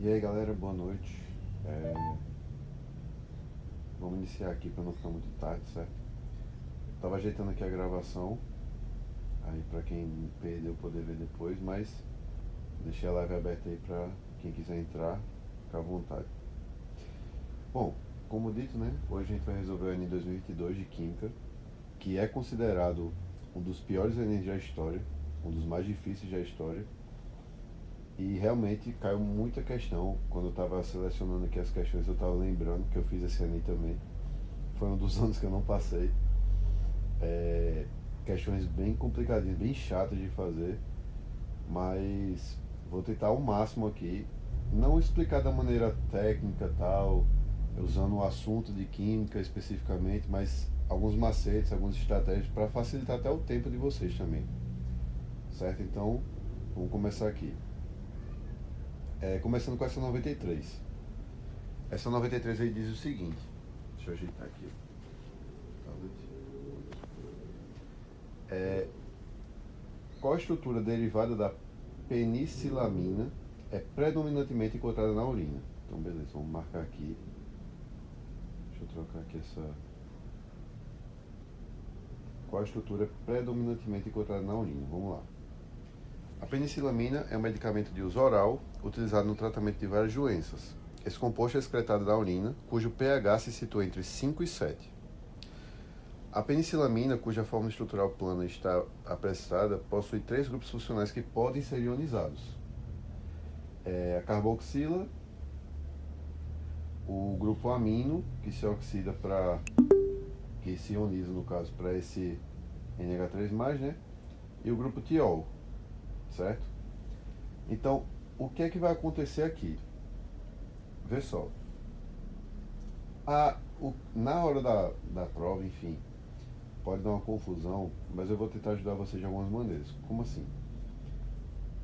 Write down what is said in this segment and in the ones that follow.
E aí galera, boa noite. Vamos iniciar aqui para não ficar muito tarde, certo? Tava ajeitando aqui a gravação, aí para quem perdeu poder ver depois, mas deixei a live aberta aí para quem quiser entrar, ficar à vontade. Bom, como dito, né? Hoje a gente vai resolver o Enem 2022 de Química, que é considerado um dos piores Enems da história, um dos mais difíceis da história. E realmente caiu muita questão. Quando eu estava selecionando aqui as questões, eu estava lembrando que eu fiz esse Enem também. Foi um dos anos que eu não passei. Questões bem complicadinhas, bem chatas de fazer, mas vou tentar ao máximo aqui, não explicar da maneira técnica tal, usando o assunto de química especificamente, mas alguns macetes, algumas estratégias para facilitar até o tempo de vocês também, certo? Então, vamos começar aqui. Começando com essa 93. Essa 93 aí diz o seguinte, deixa eu ajeitar aqui. Qual a estrutura derivada da penicilamina é predominantemente encontrada na urina? Então, beleza, vamos marcar aqui. Deixa eu trocar aqui essa. Qual a estrutura predominantemente encontrada na urina? Vamos lá. A penicilamina é um medicamento de uso oral utilizado no tratamento de várias doenças. Esse composto é excretado da urina, cujo pH se situa entre 5 e 7. A penicilamina, cuja forma estrutural plana está apresentada, possui 3 grupos funcionais que podem ser ionizados. A carboxila, o grupo amino, que se oxida para, que se ioniza no caso para esse NH3+, né? E o grupo tiol, certo? Então, o que é que vai acontecer aqui? Vê só. Na hora da prova, enfim, pode dar uma confusão, mas eu vou tentar ajudar vocês de algumas maneiras. Como assim?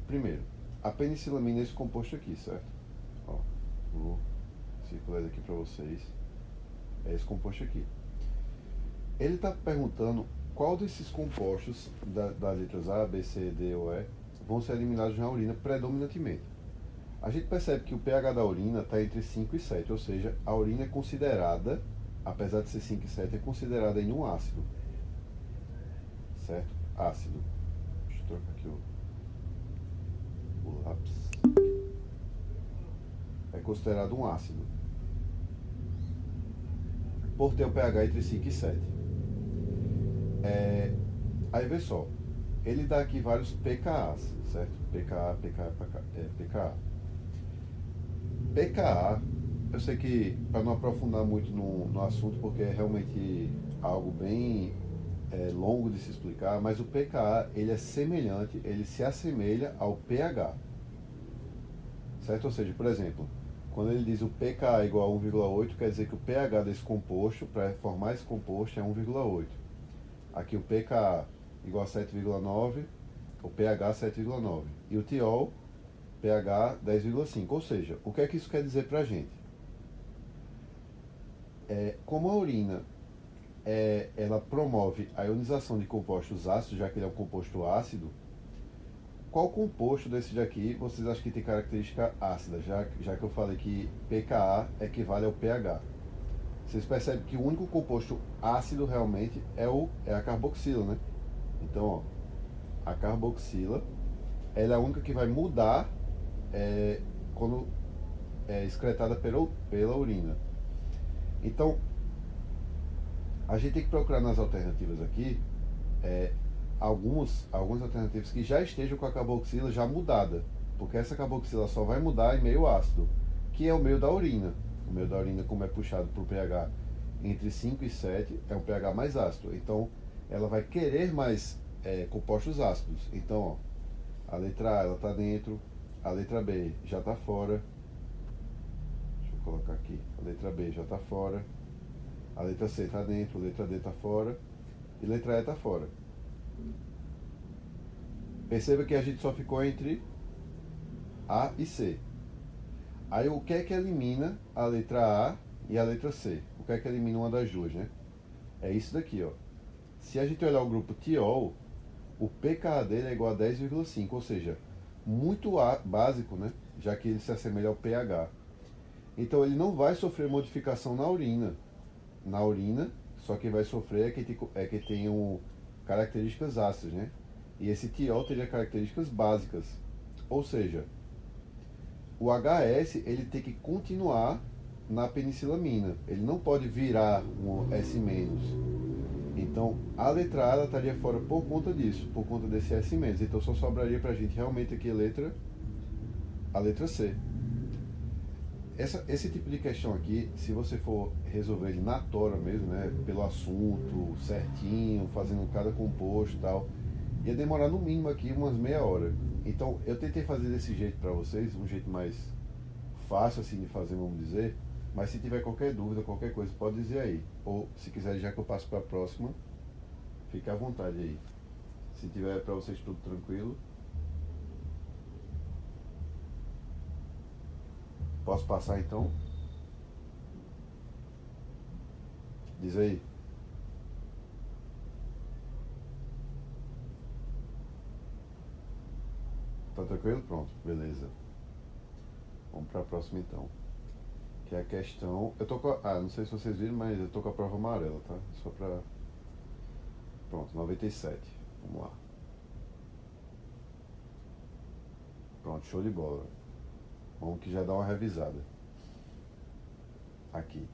Primeiro, a penicilamina é esse composto aqui, certo? Ó, vou circular aqui para vocês. É esse composto aqui. Ele está perguntando qual desses compostos das letras A, B, C, D ou E vão ser eliminados na urina predominantemente. A gente percebe que o pH da urina está entre 5 e 7, ou seja, a urina é considerada, apesar de ser 5 e 7, é considerada em um ácido. Certo? Ácido. Deixa eu trocar aqui o lápis. É considerado um ácido, por ter o pH entre 5 e 7. Aí vê só, ele dá aqui vários pKAs, certo? pKa, pKa, pKa. pKa, eu sei que, para não aprofundar muito no assunto, porque é realmente algo bem longo de se explicar, mas o pKa, ele é semelhante, ele se assemelha ao pH, certo? Ou seja, por exemplo, quando ele diz o pKa igual a 1,8, quer dizer que o pH desse composto, para formar esse composto, é 1,8. Aqui o pKa igual a 7,9, o pH 7,9. E o tiol, pH 10,5. Ou seja, o que é que isso quer dizer para a gente? Como a urina ela promove a ionização de compostos ácidos, já que ele é um composto ácido, qual composto desse daqui vocês acham que tem característica ácida, já que eu falei que pKa equivale ao pH? Vocês percebem que o único composto ácido realmente é a carboxila, né? Então, ó, a carboxila, ela é a única que vai mudar quando é excretada pela urina. Então, a gente tem que procurar nas alternativas aqui algumas alternativas que já estejam com a carboxila já mudada, porque essa carboxila só vai mudar em meio ácido, que é o meio da urina. O meio da urina, como é puxado por pH entre 5 e 7, é um pH mais ácido. Então, ela vai querer mais compostos ácidos. Então, ó, a letra A ela está dentro, a letra B já está fora. Deixa eu colocar aqui. A letra B já está fora. A letra C está dentro, a letra D está fora. E a letra E está fora. Perceba que a gente só ficou entre A e C. Aí o que é que elimina a letra A e a letra C? O que é que elimina uma das duas, né? É isso daqui, ó. Se a gente olhar o grupo tiol, o pKa dele é igual a 10,5, ou seja, muito básico, né? já que ele se assemelha ao pH. Então ele não vai sofrer modificação na urina. Na urina, só quem vai sofrer é que tem características ácidas, né? E esse tiol teria características básicas. Ou seja, o HS ele tem que continuar na penicilamina. Ele não pode virar um S-. Então, a letra A ela estaria fora por conta disso, por conta desse S-. Então, só sobraria pra gente realmente aqui a letra C. Esse tipo de questão aqui, se você for resolver ele na tora mesmo, né, pelo assunto, certinho, fazendo cada composto e tal, ia demorar no mínimo aqui umas meia hora. Então, eu tentei fazer desse jeito para vocês, um jeito mais fácil assim de fazer, vamos dizer. Mas se tiver qualquer dúvida, qualquer coisa, pode dizer aí. Ou se quiser, já que eu passo para a próxima, fique à vontade aí. Se tiver para vocês tudo tranquilo. Posso passar então? Diz aí. Tá tranquilo? Pronto, beleza. Vamos para a próxima então. Que é a questão. Eu tô com não sei se vocês viram, mas eu tô com a prova amarela, tá? Só pra. Pronto, 97. Vamos lá. Pronto, show de bola. Vamos que já dá uma revisada. Aqui.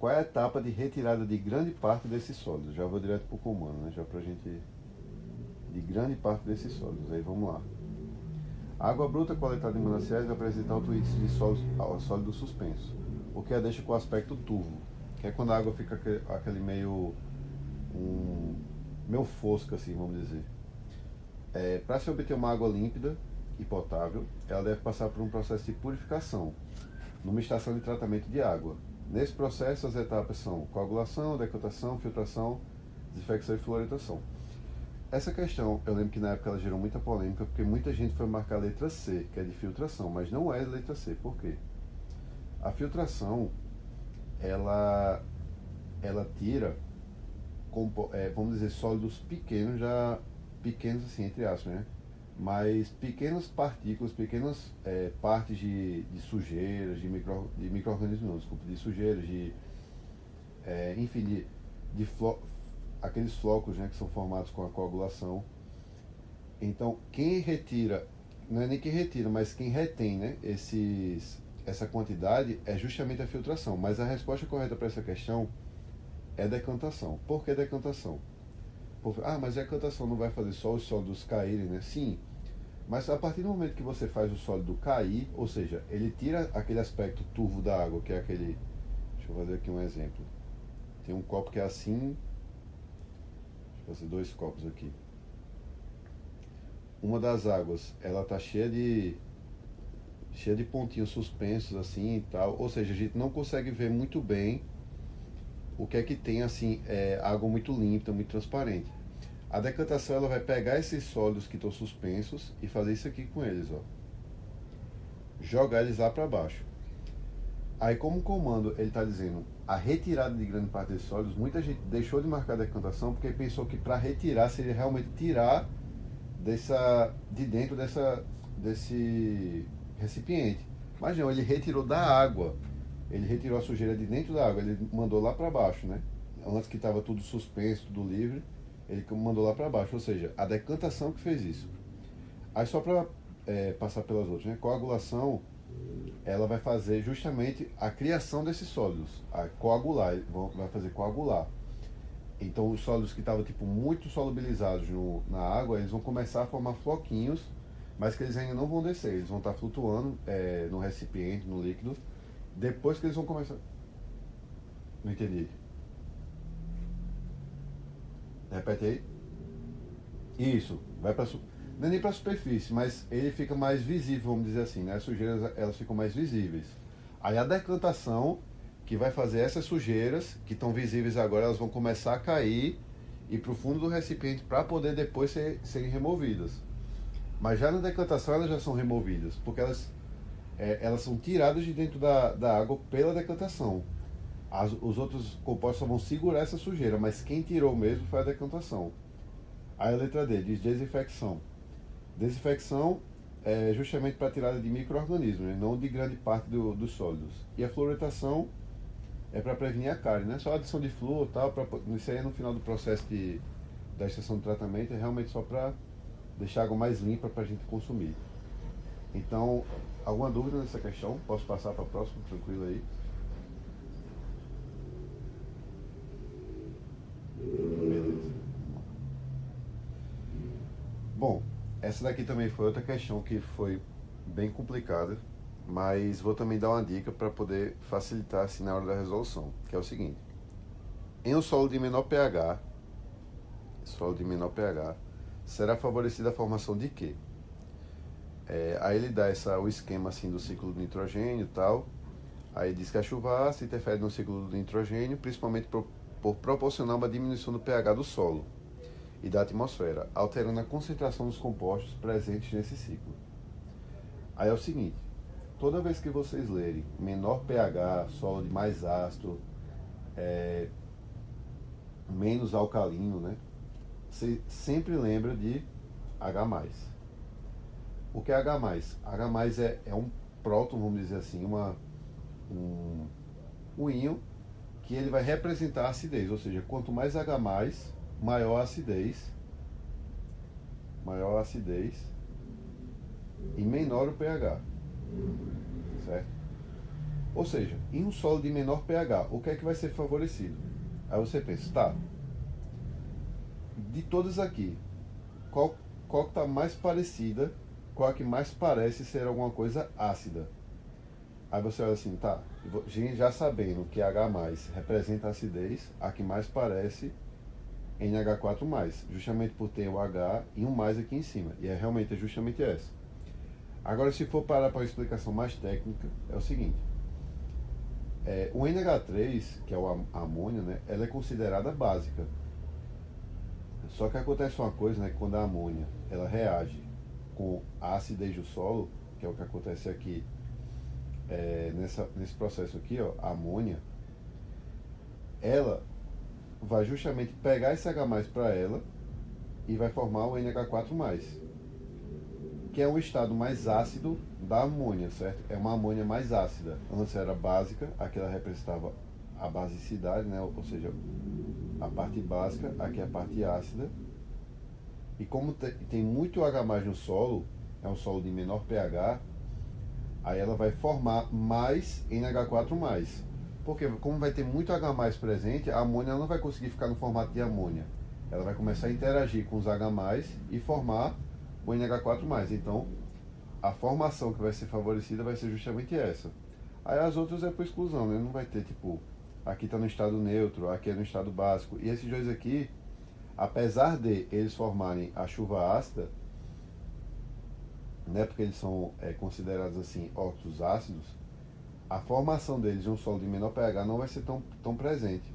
Qual é a etapa de retirada de grande parte desses sólidos? Já vou direto pro comando, né? Já pra gente. De grande parte desses sólidos. Aí vamos lá. A água bruta coletada em mananciais vai apresentar alto índice de sólido suspenso, o que a deixa com aspecto turvo, que é quando a água fica aquele meio fosca, assim, vamos dizer. Para se obter uma água límpida e potável, ela deve passar por um processo de purificação, numa estação de tratamento de água. Nesse processo, as etapas são coagulação, decantação, filtração, desinfecção e fluoridação. Essa questão, eu lembro que na época ela gerou muita polêmica, porque muita gente foi marcar a letra C, que é de filtração, mas não é a letra C. Por quê? A filtração, ela tira, vamos dizer, sólidos pequenos, já pequenos assim, entre aspas, né? Mas pequenas partículas, pequenas partes de sujeiras, de micro-organismos, não, desculpa, de sujeiras, enfim, aqueles flocos, né, que são formados com a coagulação. Então, quem retira, não é nem quem retira, mas quem retém, né, essa quantidade é justamente a filtração. Mas a resposta correta para essa questão é decantação. Por que decantação? Mas a decantação não vai fazer só os sólidos caírem, né? Sim, mas a partir do momento que você faz o sólido cair, ou seja, ele tira aquele aspecto turvo da água, que é aquele... Deixa eu fazer aqui um exemplo. Tem um copo que é assim... Fazer 2 copos aqui. Uma das águas, ela tá cheia de pontinhos suspensos assim e tal, ou seja, a gente não consegue ver muito bem o que é que tem assim, água muito límpida, muito transparente. A decantação ela vai pegar esses sólidos que estão suspensos e fazer isso aqui com eles, ó. Jogar eles lá para baixo. Aí, como o comando ele está dizendo a retirada de grande parte desses sólidos, muita gente deixou de marcar a decantação porque pensou que para retirar seria realmente tirar de dentro desse recipiente. Mas não, ele retirou da água. Ele retirou a sujeira de dentro da água, ele mandou lá para baixo, né? Antes que estava tudo suspenso, tudo livre, ele mandou lá para baixo. Ou seja, a decantação que fez isso. Aí só para passar pelas outras, né? Coagulação, ela vai fazer justamente a criação desses sólidos, a coagular, vai fazer coagular. Então os sólidos que estavam tipo muito solubilizados na água, eles vão começar a formar floquinhos, mas que eles ainda não vão descer, eles vão estar flutuando no recipiente, no líquido, depois que eles vão começar... Não entendi. Repete aí. Isso, vai para não é nem para a superfície, mas ele fica mais visível, vamos dizer assim, né? As sujeiras elas ficam mais visíveis. Aí a decantação, que vai fazer essas sujeiras, que estão visíveis agora, elas vão começar a cair e para o fundo do recipiente para poder depois serem removidas. Mas já na decantação elas já são removidas, porque elas são tiradas de dentro da água pela decantação. Os outros compostos só vão segurar essa sujeira, mas quem tirou mesmo foi a decantação. Aí a letra D diz desinfecção. Desinfecção é justamente para tirada de micro-organismos, né? Não de grande parte dos sólidos. E a fluoretação é para prevenir a cárie, né? Só a adição de flúor e tal, isso aí no final do processo da estação de tratamento, é realmente só para deixar a água mais limpa para a gente consumir. Então, alguma dúvida nessa questão? Posso passar para a próxima, tranquilo aí? Beleza. Bom, essa daqui também foi outra questão que foi bem complicada, mas vou também dar uma dica para poder facilitar assim na hora da resolução, que é o seguinte: em um solo de menor pH, será favorecida a formação de quê? Aí ele dá o esquema assim do ciclo do nitrogênio e tal. Aí diz que a chuva ácida interfere no ciclo do nitrogênio, principalmente por proporcionar uma diminuição do pH do solo e da atmosfera, alterando a concentração dos compostos presentes nesse ciclo. Aí é o seguinte: toda vez que vocês lerem menor pH, solo de mais ácido, menos alcalino, né? Você sempre lembra de H+. O que é H+? H+, é um próton, vamos dizer assim, um íon que ele vai representar a acidez, ou seja, quanto mais H+, maior a acidez e menor o pH, certo? Ou seja, em um solo de menor pH, o que é que vai ser favorecido? Aí você pensa, tá, de todas aqui, qual está mais parecida, qual é que mais parece ser alguma coisa ácida? Aí você olha assim, tá, já sabendo que H+, representa a acidez, a que mais parece NH4+, justamente por ter o H e um mais aqui em cima, e realmente é justamente essa. Agora, se for parar para uma explicação mais técnica, é o seguinte: o NH3, que é a amônia, né, ela é considerada básica. Só que acontece uma coisa, né, que quando a amônia ela reage com a acidez do solo, que é o que acontece aqui, nesse processo aqui, ó, a amônia, ela vai justamente pegar esse H+ para ela e vai formar o NH4+, que é um estado mais ácido da amônia, certo? É uma amônia mais ácida. Antes era básica, aqui ela representava a basicidade, né? Ou seja, a parte básica, aqui é a parte ácida. E como tem muito H+ no solo, é um solo de menor pH, aí ela vai formar mais NH4+. Porque como vai ter muito H+ presente, a amônia não vai conseguir ficar no formato de amônia. Ela vai começar a interagir com os H+ e formar o NH4+. Então, a formação que vai ser favorecida vai ser justamente essa. Aí as outras é por exclusão, né? Não vai ter tipo, aqui está no estado neutro, aqui é no estado básico. E esses dois aqui, apesar de eles formarem a chuva ácida, né, porque eles são considerados assim óxidos ácidos, a formação deles em um solo de menor pH não vai ser tão presente,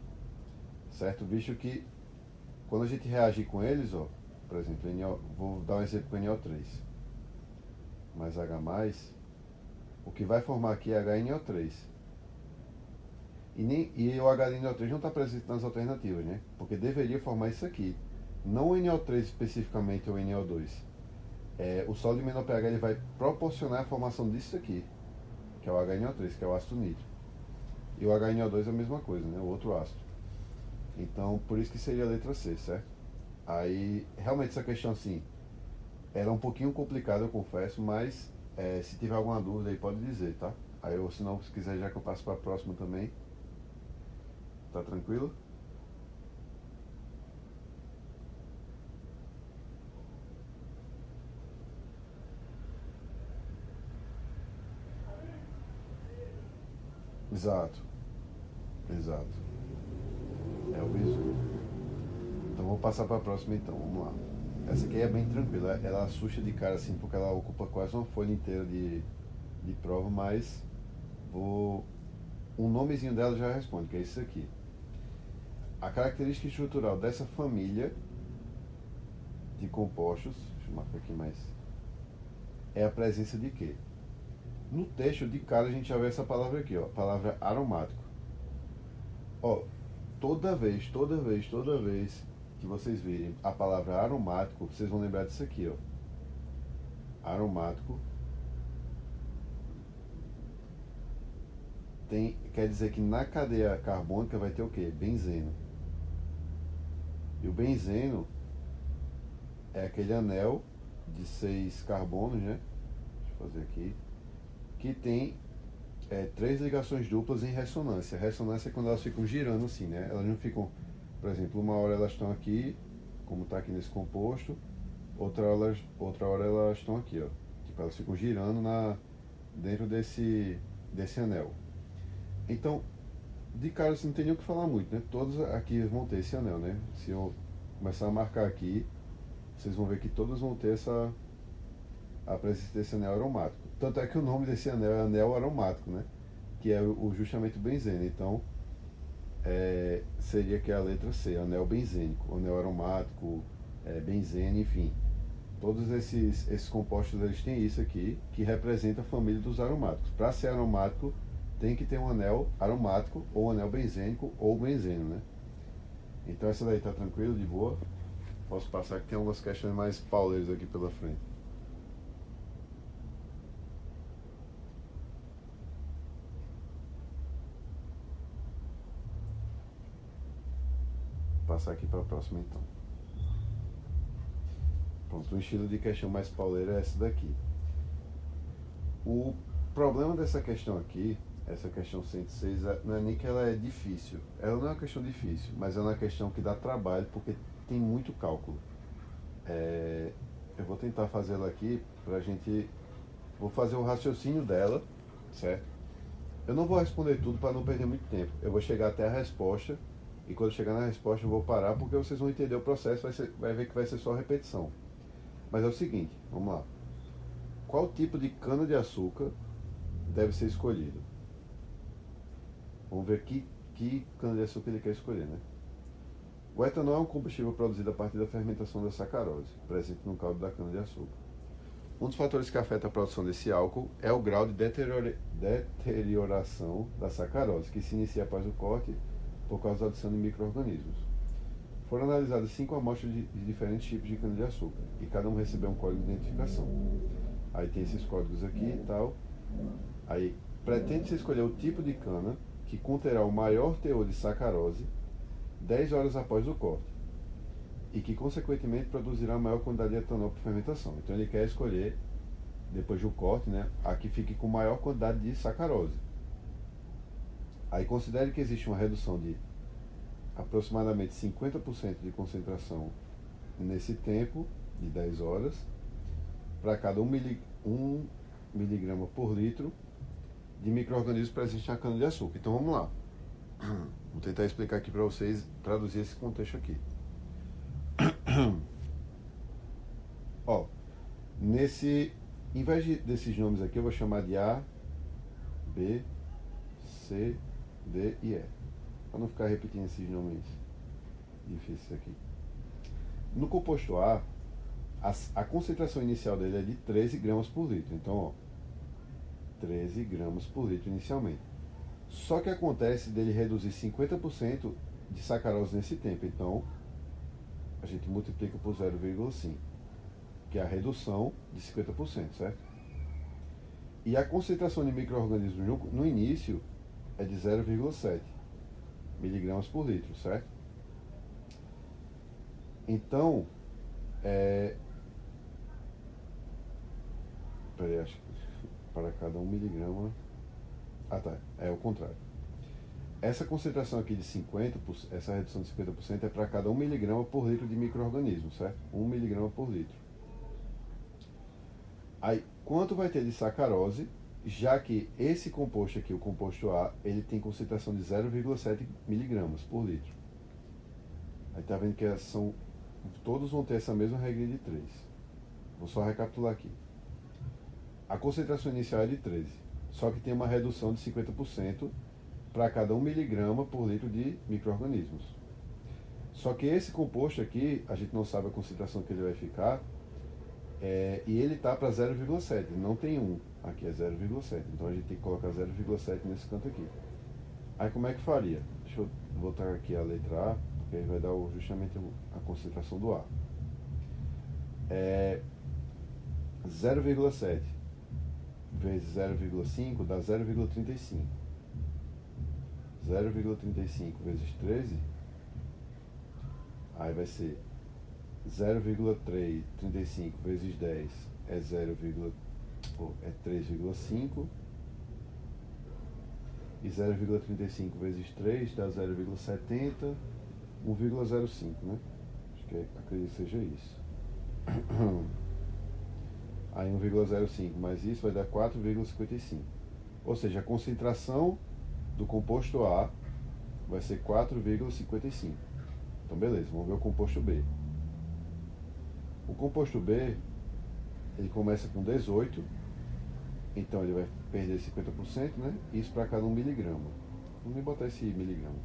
certo? Visto que quando a gente reagir com eles, ó, por exemplo, vou dar um exemplo com NO3 mais H+, o que vai formar aqui é HNO3. E o HNO3 não está presente nas alternativas, né? Porque deveria formar isso aqui. Não o NO3 especificamente ou NO2. O solo de menor pH ele vai proporcionar a formação disso aqui, que é o HNO3, que é o ácido nítrico. E o HNO2 é a mesma coisa, né? O outro ácido. Então, por isso que seria a letra C, certo? Aí, realmente essa questão assim, ela é um pouquinho complicada, eu confesso, mas se tiver alguma dúvida aí pode dizer, tá? Aí, ou se não, se quiser já que eu passo para a próxima também, tá tranquilo? Exato, exato. É o bizu. Então vou passar para a próxima então, vamos lá. Essa aqui é bem tranquila, ela assusta de cara assim, porque ela ocupa quase uma folha inteira de prova, mas vou... um nomezinho dela já responde, que é isso aqui. A característica estrutural dessa família de compostos, deixa eu marcar aqui mais, é a presença de quê? No texto de cara a gente já vê essa palavra aqui, ó, palavra aromático. Ó, toda vez que vocês virem a palavra aromático, vocês vão lembrar disso aqui, ó. aromático quer dizer que na cadeia carbônica vai ter o quê? Benzeno. E o benzeno é aquele anel de 6 carbonos, né? Deixa eu fazer aqui. Que tem 3 ligações duplas em ressonância. A ressonância é quando elas ficam girando assim, né? Elas não ficam, por exemplo, uma hora elas estão aqui, como está aqui nesse composto, outra hora elas estão aqui, ó. Tipo, elas ficam girando dentro desse anel. Então, de cara você não tem nem o que falar muito, né? Todos aqui vão ter esse anel, né? Se eu começar a marcar aqui, vocês vão ver que todos vão ter a presença desse anel aromático. Tanto é que o nome desse anel é anel aromático, né? Que é justamente o benzeno. Então, seria que a letra C, anel benzênico, anel aromático, benzeno, enfim. Todos esses compostos eles têm isso aqui, que representa a família dos aromáticos. Para ser aromático, tem que ter um anel aromático, ou anel benzênico, ou benzeno, né? Então essa daí tá tranquilo, de boa. Posso passar que tem algumas questões mais pauleiras aqui pela frente. Vou passar aqui para a próxima então. Pronto, o estilo de questão mais pauleira é essa daqui. O problema dessa questão aqui, essa questão 106, não é nem que ela é difícil. Ela não é uma questão difícil, mas é uma questão que dá trabalho porque tem muito cálculo. Eu vou tentar fazê-la aqui pra gente. Vou fazer o raciocínio dela, certo? Eu não vou responder tudo para não perder muito tempo. Eu vou chegar até a resposta e quando chegar na resposta eu vou parar porque vocês vão entender o processo, vai ver que vai ser só repetição. Mas é o seguinte, vamos lá. Qual tipo de cana-de-açúcar deve ser escolhido? Vamos ver que cana-de-açúcar ele quer escolher, né? O etanol é um combustível produzido a partir da fermentação da sacarose, presente no caldo da cana-de-açúcar. Um dos fatores que afeta a produção desse álcool é o grau de deterioração da sacarose, que se inicia após o corte por causa da adição de micro-organismos. Foram analisadas 5 amostras de diferentes tipos de cana-de-açúcar, e cada um recebeu um código de identificação. Aí tem esses códigos aqui e tal. Aí pretende-se escolher o tipo de cana que conterá o maior teor de sacarose 10 horas após o corte e que consequentemente produzirá a maior quantidade de etanol por fermentação. Então ele quer escolher, depois do corte, né, a que fique com maior quantidade de sacarose. Aí considere que existe uma redução de aproximadamente 50% de concentração nesse tempo de 10 horas para cada 1 miligrama por litro de micro-organismos presentes na cana-de-açúcar. Então vamos lá. Vou tentar explicar aqui para vocês, traduzir esse contexto aqui. Ó, em vez desses nomes aqui, eu vou chamar de A, B, C, D e E. Para não ficar repetindo esses nomes difíceis aqui. No composto A, a concentração inicial dele é de 13 gramas por litro. Então, ó, 13 gramas por litro inicialmente. Só que acontece dele reduzir 50% de sacarose nesse tempo. Então, a gente multiplica por 0,5, que é a redução de 50%, certo? E a concentração de micro-organismos no início é de 0,7 miligramas por litro, certo? Então, peraí, acho que para cada 1 miligrama... Ah, tá, é o contrário. Essa concentração aqui de 50%, essa redução de 50% é para cada 1 miligrama por litro de micro-organismo, certo? 1 miligrama por litro. Aí, quanto vai ter de sacarose, já que esse composto aqui, o composto A, ele tem concentração de 0,7 miligramas por litro. Aí tá vendo que todos vão ter essa mesma regra de 3. Vou só recapitular aqui. A concentração inicial é de 13, só que tem uma redução de 50% para cada 1 miligrama por litro de micro-organismos. Só que esse composto aqui, a gente não sabe a concentração que ele vai ficar, e ele está para 0,7, não tem 1, aqui é 0,7, então a gente tem que colocar 0,7 nesse canto aqui. Aí como é que faria? Deixa eu botar aqui a letra A, porque aí vai dar justamente a concentração do A. 0,7 vezes 0,5 dá 0,35. 0,35 vezes 13, aí vai ser 0,35 vezes 10 é 3,5 e 0,35 vezes 3 dá 0,70, 1,05, né? Acredito que seja isso. Aí 1,05 mais isso vai dar 4,55. Ou seja, a concentração do composto A vai ser 4,55. Então beleza, vamos ver o composto B. O composto B, ele começa com 18, então ele vai perder 50%, né? Isso para cada 1 miligrama. Vamos nem botar esse miligrama.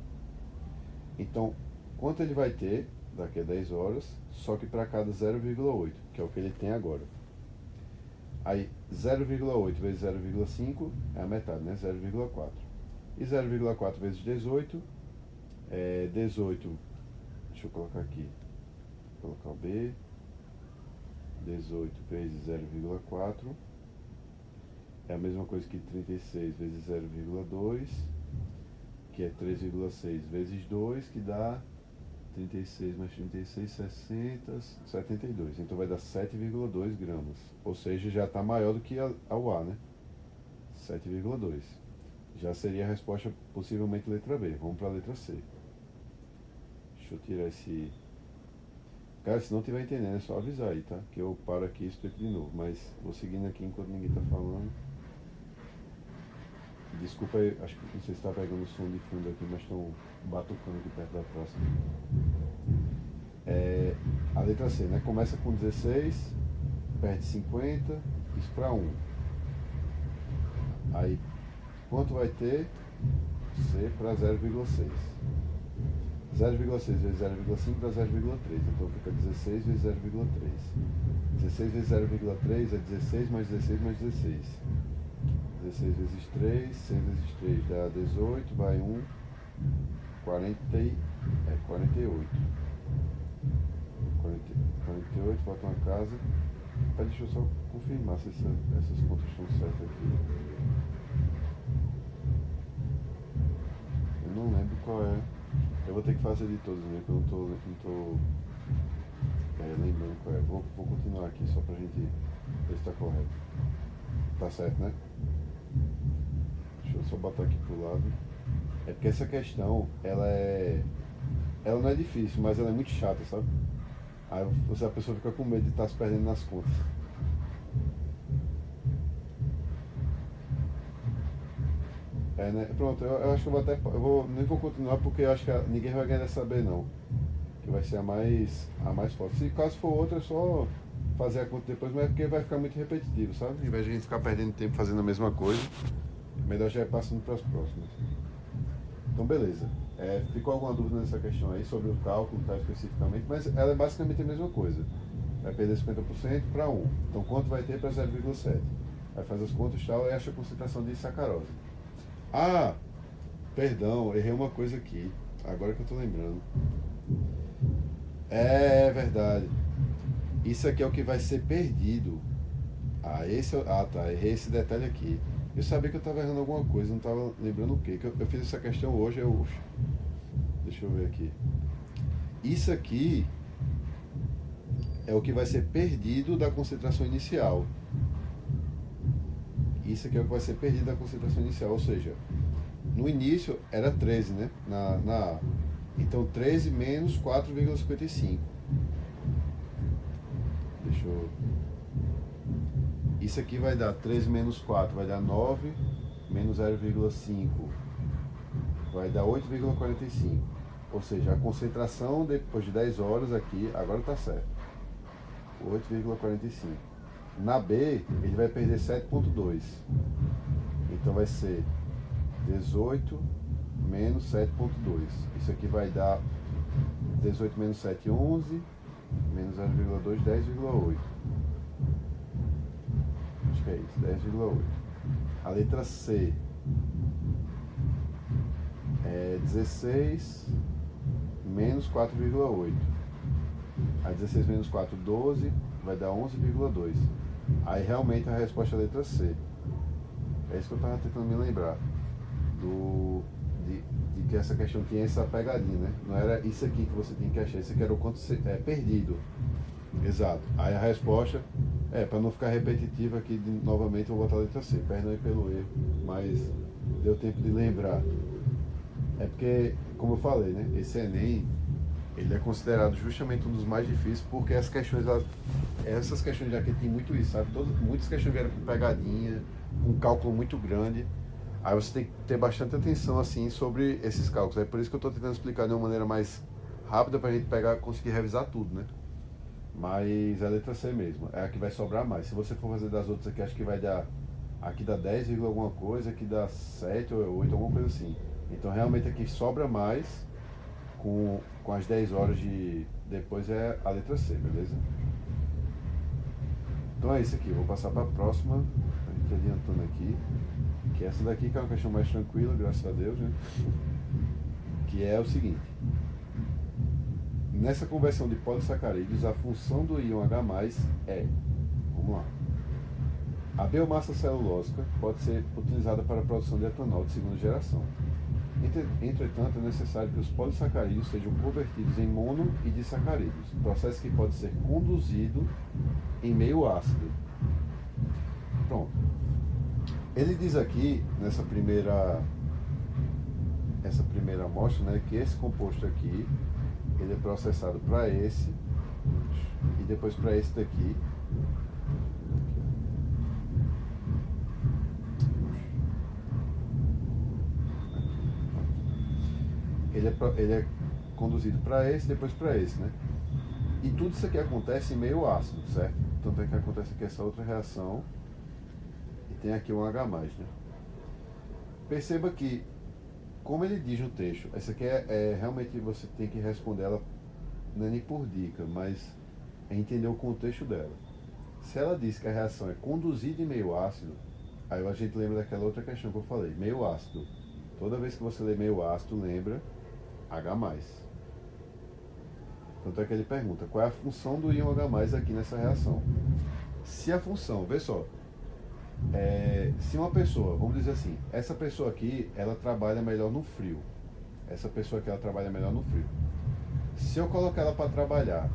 Então, quanto ele vai ter daqui a 10 horas, só que para cada 0,8, que é o que ele tem agora. Aí 0,8 vezes 0,5 é a metade, né? 0,4. E 0,4 vezes 18 é 18. Deixa eu colocar aqui. Vou colocar o B. 18 vezes 0,4 é a mesma coisa que 36 vezes 0,2, que é 3,6 vezes 2, que dá 36 mais 36, 60, 72. Então vai dar 7,2 gramas. Ou seja, já está maior do que ao A, né? 7,2. Já seria a resposta possivelmente letra B. Vamos para a letra C. Deixa eu tirar esse... Cara, se não estiver entendendo, é só avisar aí, tá? Que eu paro aqui e explico de novo. Mas vou seguindo aqui enquanto ninguém está falando. Desculpa aí, acho que não sei se está pegando o som de fundo aqui, mas estão batucando aqui perto da próxima. A letra C, né? Começa com 16, perde 50, isso para 1. Aí, quanto vai ter? C para 0,6. 0,6 vezes 0,5 dá 0,3. Então fica 16 vezes 0,3. 16 vezes 0,3 é 16 mais 16 mais 16. 16 vezes 3, 100 vezes 3 dá 18, vai 1, 48. 48, falta uma casa. Deixa eu só confirmar se essas contas estão certas aqui. Eu não lembro qual é. Eu vou ter que fazer de todos, né? Que eu não tô lembrando qual é. Vou continuar aqui só pra gente ver se tá correto. Tá certo, né? Deixa eu só botar aqui pro lado. É porque essa questão, ela não é difícil, mas ela é muito chata, sabe? Aí a pessoa fica com medo de estar se perdendo nas contas. Né? Pronto, eu acho que nem vou continuar porque eu acho que ninguém vai querer saber não. Que vai ser a mais forte. Se caso for outra, é só fazer a conta depois, mas é porque vai ficar muito repetitivo, sabe? Em vez de a gente ficar perdendo tempo fazendo a mesma coisa, melhor já ir passando para as próximas. Então beleza. Ficou alguma dúvida nessa questão aí sobre o cálculo, tá, especificamente, mas ela é basicamente a mesma coisa. Vai perder 50% para 1. Então quanto vai ter para 0,7? Aí faz as contas e tal e acha a concentração de sacarose. Ah, perdão, errei uma coisa aqui. Agora que eu tô lembrando. É verdade. Isso aqui é o que vai ser perdido. Tá, errei esse detalhe aqui. Eu sabia que eu estava errando alguma coisa, não estava lembrando o quê? Que eu fiz essa questão hoje, deixa eu ver aqui. Isso aqui é o que vai ser perdido da concentração inicial. Isso aqui é o que vai ser perdido da concentração inicial, ou seja, no início era 13, né? Na A. Então 13 menos 4,55. Deixa eu... Isso aqui vai dar 13 menos 4, vai dar 9, menos 0,5, vai dar 8,45. Ou seja, a concentração depois de 10 horas aqui, agora está certo, 8,45. Na B, ele vai perder 7,2. Então vai ser 18 menos 7,2. Isso aqui vai dar 18 menos 7, 11, menos 0,2, 10,8. Acho que é isso, 10,8. A letra C é 16 menos 4,8. Aí 16 menos 4, 12, vai dar 11,2. Aí realmente a resposta é a letra C. É isso que eu estava tentando me lembrar. Do, de que essa questão tinha essa pegadinha, né? Não era isso aqui que você tinha que achar, isso aqui era o quanto você é perdido. Exato. Aí a resposta para não ficar repetitivo aqui, novamente eu vou botar a letra C. Perdão aí pelo erro, mas deu tempo de lembrar. É porque, como eu falei, né? Esse Enem, ele é considerado justamente um dos mais difíceis porque essas questões já que tem muito isso, sabe? Muitas questões vieram com pegadinha, um cálculo muito grande. Aí você tem que ter bastante atenção assim sobre esses cálculos. É por isso que eu estou tentando explicar de uma maneira mais rápida para a gente pegar, conseguir revisar tudo, né? Mas é a letra C mesmo, é a que vai sobrar mais. Se você for fazer das outras aqui, acho que vai dar. Aqui dá 10, alguma coisa, aqui dá 7 ou 8, alguma coisa assim. Então realmente aqui sobra mais com as 10 horas de depois é a letra C, beleza? Então é isso aqui, vou passar para a próxima, a gente adiantando aqui, que essa daqui que é uma questão mais tranquila, graças a Deus, né? Que é o seguinte: nessa conversão de polissacarídeos, a função do íon H+, é, vamos lá, a biomassa celulósica pode ser utilizada para a produção de etanol de segunda geração. Entretanto, é necessário que os polissacarídeos sejam convertidos em mono e disacarídeos, processo que pode ser conduzido em meio ácido. Pronto. Ele diz aqui, essa primeira amostra, né, que esse composto aqui, ele é processado para esse e depois para esse daqui. Ele é conduzido para esse, depois para esse, né? E tudo isso aqui acontece em meio ácido, certo? Tanto é que acontece aqui essa outra reação e tem aqui um H+, né? Perceba que, como ele diz no texto, essa aqui realmente você tem que responder ela, não é nem por dica, mas é entender o contexto dela. Se ela diz que a reação é conduzida em meio ácido, aí a gente lembra daquela outra questão que eu falei, meio ácido. Toda vez que você lê meio ácido, lembra H+. Tanto é que ele pergunta qual é a função do íon H+ aqui nessa reação. Se a função, vê só, se uma pessoa, vamos dizer assim, essa pessoa aqui, ela trabalha melhor no frio. Essa pessoa aqui, ela trabalha melhor no frio. Se eu colocar ela para trabalhar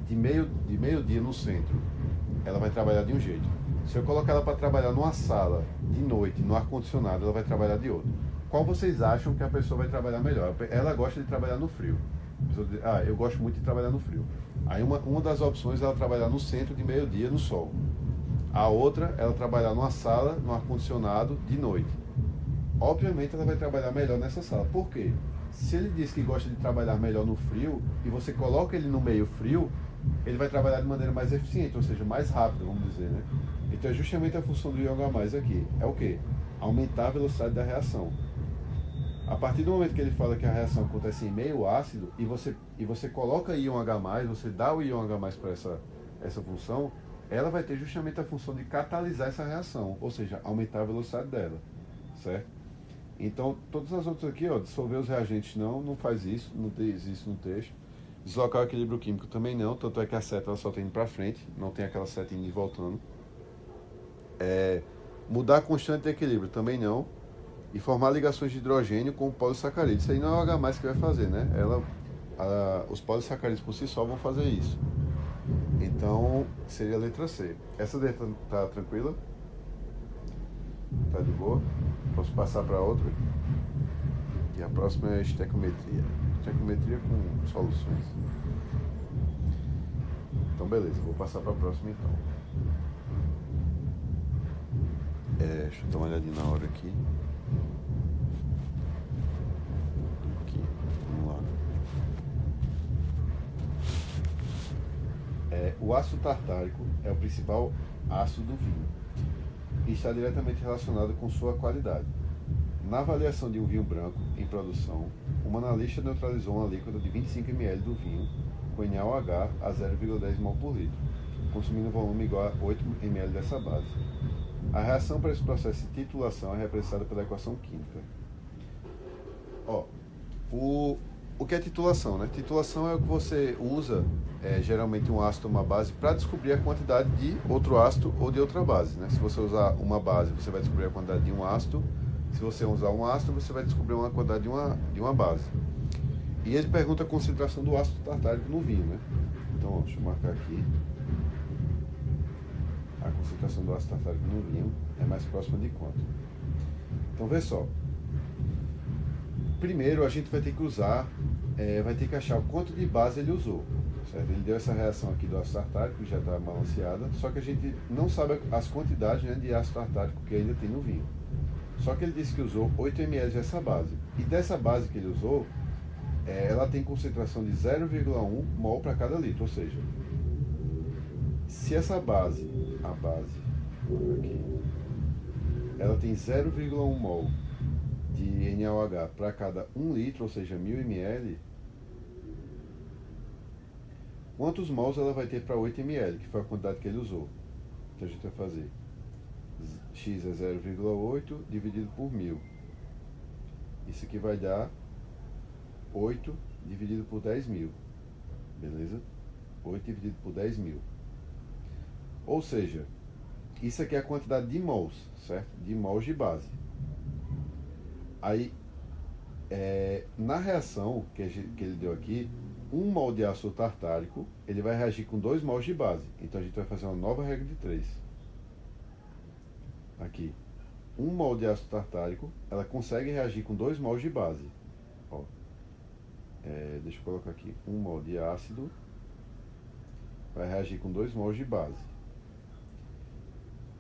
de meio-dia no centro, ela vai trabalhar de um jeito. Se eu colocar ela para trabalhar numa sala de noite, no ar-condicionado, ela vai trabalhar de outro. Qual vocês acham que a pessoa vai trabalhar melhor? Ela gosta de trabalhar no frio. Eu gosto muito de trabalhar no frio. Aí uma das opções é ela trabalhar no centro de meio-dia no sol. A outra, ela trabalhar numa sala, no ar-condicionado, de noite. Obviamente ela vai trabalhar melhor nessa sala. Por quê? Se ele diz que gosta de trabalhar melhor no frio, e você coloca ele no meio frio, ele vai trabalhar de maneira mais eficiente, ou seja, mais rápido, vamos dizer, né? Então é justamente a função do íon H+ aqui. É o quê? Aumentar a velocidade da reação. A partir do momento que ele fala que a reação acontece em meio ácido e você coloca íon H+, você dá o íon H+ para essa função, ela vai ter justamente a função de catalisar essa reação, ou seja, aumentar a velocidade dela, certo? Então, todas as outras aqui, ó, dissolver os reagentes não faz isso, não diz isso no texto. Deslocar o equilíbrio químico também não, tanto é que a seta ela só tem indo para frente, não tem aquela seta indo e voltando. Mudar a constante de equilíbrio também não. E formar ligações de hidrogênio com o polissacarídeo. Isso aí não é o H+ que vai fazer, né? Os polissacarídeos por si só vão fazer isso. Então, seria a letra C. Essa letra tá tranquila? Tá de boa? Posso passar para outra? E a próxima é estequiometria. Estequiometria com soluções. Então, beleza. Vou passar para a próxima, então. Deixa eu dar uma olhadinha na hora aqui. Vamos lá. O ácido tartárico é o principal ácido do vinho e está diretamente relacionado com sua qualidade. Na avaliação de um vinho branco em produção, um analista neutralizou uma líquida de 25 ml do vinho com NaOH a 0,10 mol por litro, consumindo um volume igual a 8 ml dessa base. A reação para esse processo de titulação é representada pela equação química. o que é titulação, né? Titulação é o que você usa, geralmente um ácido ou uma base, para descobrir a quantidade de outro ácido ou de outra base, né? Se você usar uma base, você vai descobrir a quantidade de um ácido. Se você usar um ácido, você vai descobrir uma quantidade de uma base. E ele pergunta a concentração do ácido tartárico no vinho, né? Então, ó, deixa eu marcar aqui. A concentração do ácido tartárico no vinho é mais próxima de quanto? Então, vê só. Primeiro, a gente vai ter que usar, vai ter que achar o quanto de base ele usou, certo? Ele deu essa reação aqui do ácido tartárico, que já está balanceada, só que a gente não sabe as quantidades, né, de ácido tartárico que ainda tem no vinho. Só que ele disse que usou 8 ml dessa base. E dessa base que ele usou, ela tem concentração de 0,1 mol para cada litro, ou seja, se essa base, aqui, ela tem 0,1 mol de NaOH para cada 1 litro, ou seja, 1000 ml, quantos mols ela vai ter para 8 ml, que foi a quantidade que ele usou? Então a gente vai fazer x é 0,8 dividido por 1000. Isso aqui vai dar 8 dividido por 10.000. Beleza? 8 dividido por 10.000. Ou seja, isso aqui é a quantidade de mols, certo? De mols de base. Aí, na reação que ele deu aqui, 1 mol de ácido tartárico, ele vai reagir com 2 mols de base. Então a gente vai fazer uma nova regra de 3. Aqui. 1 mol de ácido tartárico, ela consegue reagir com 2 mols de base. Ó. Deixa eu colocar aqui. 1 mol de ácido vai reagir com 2 mols de base.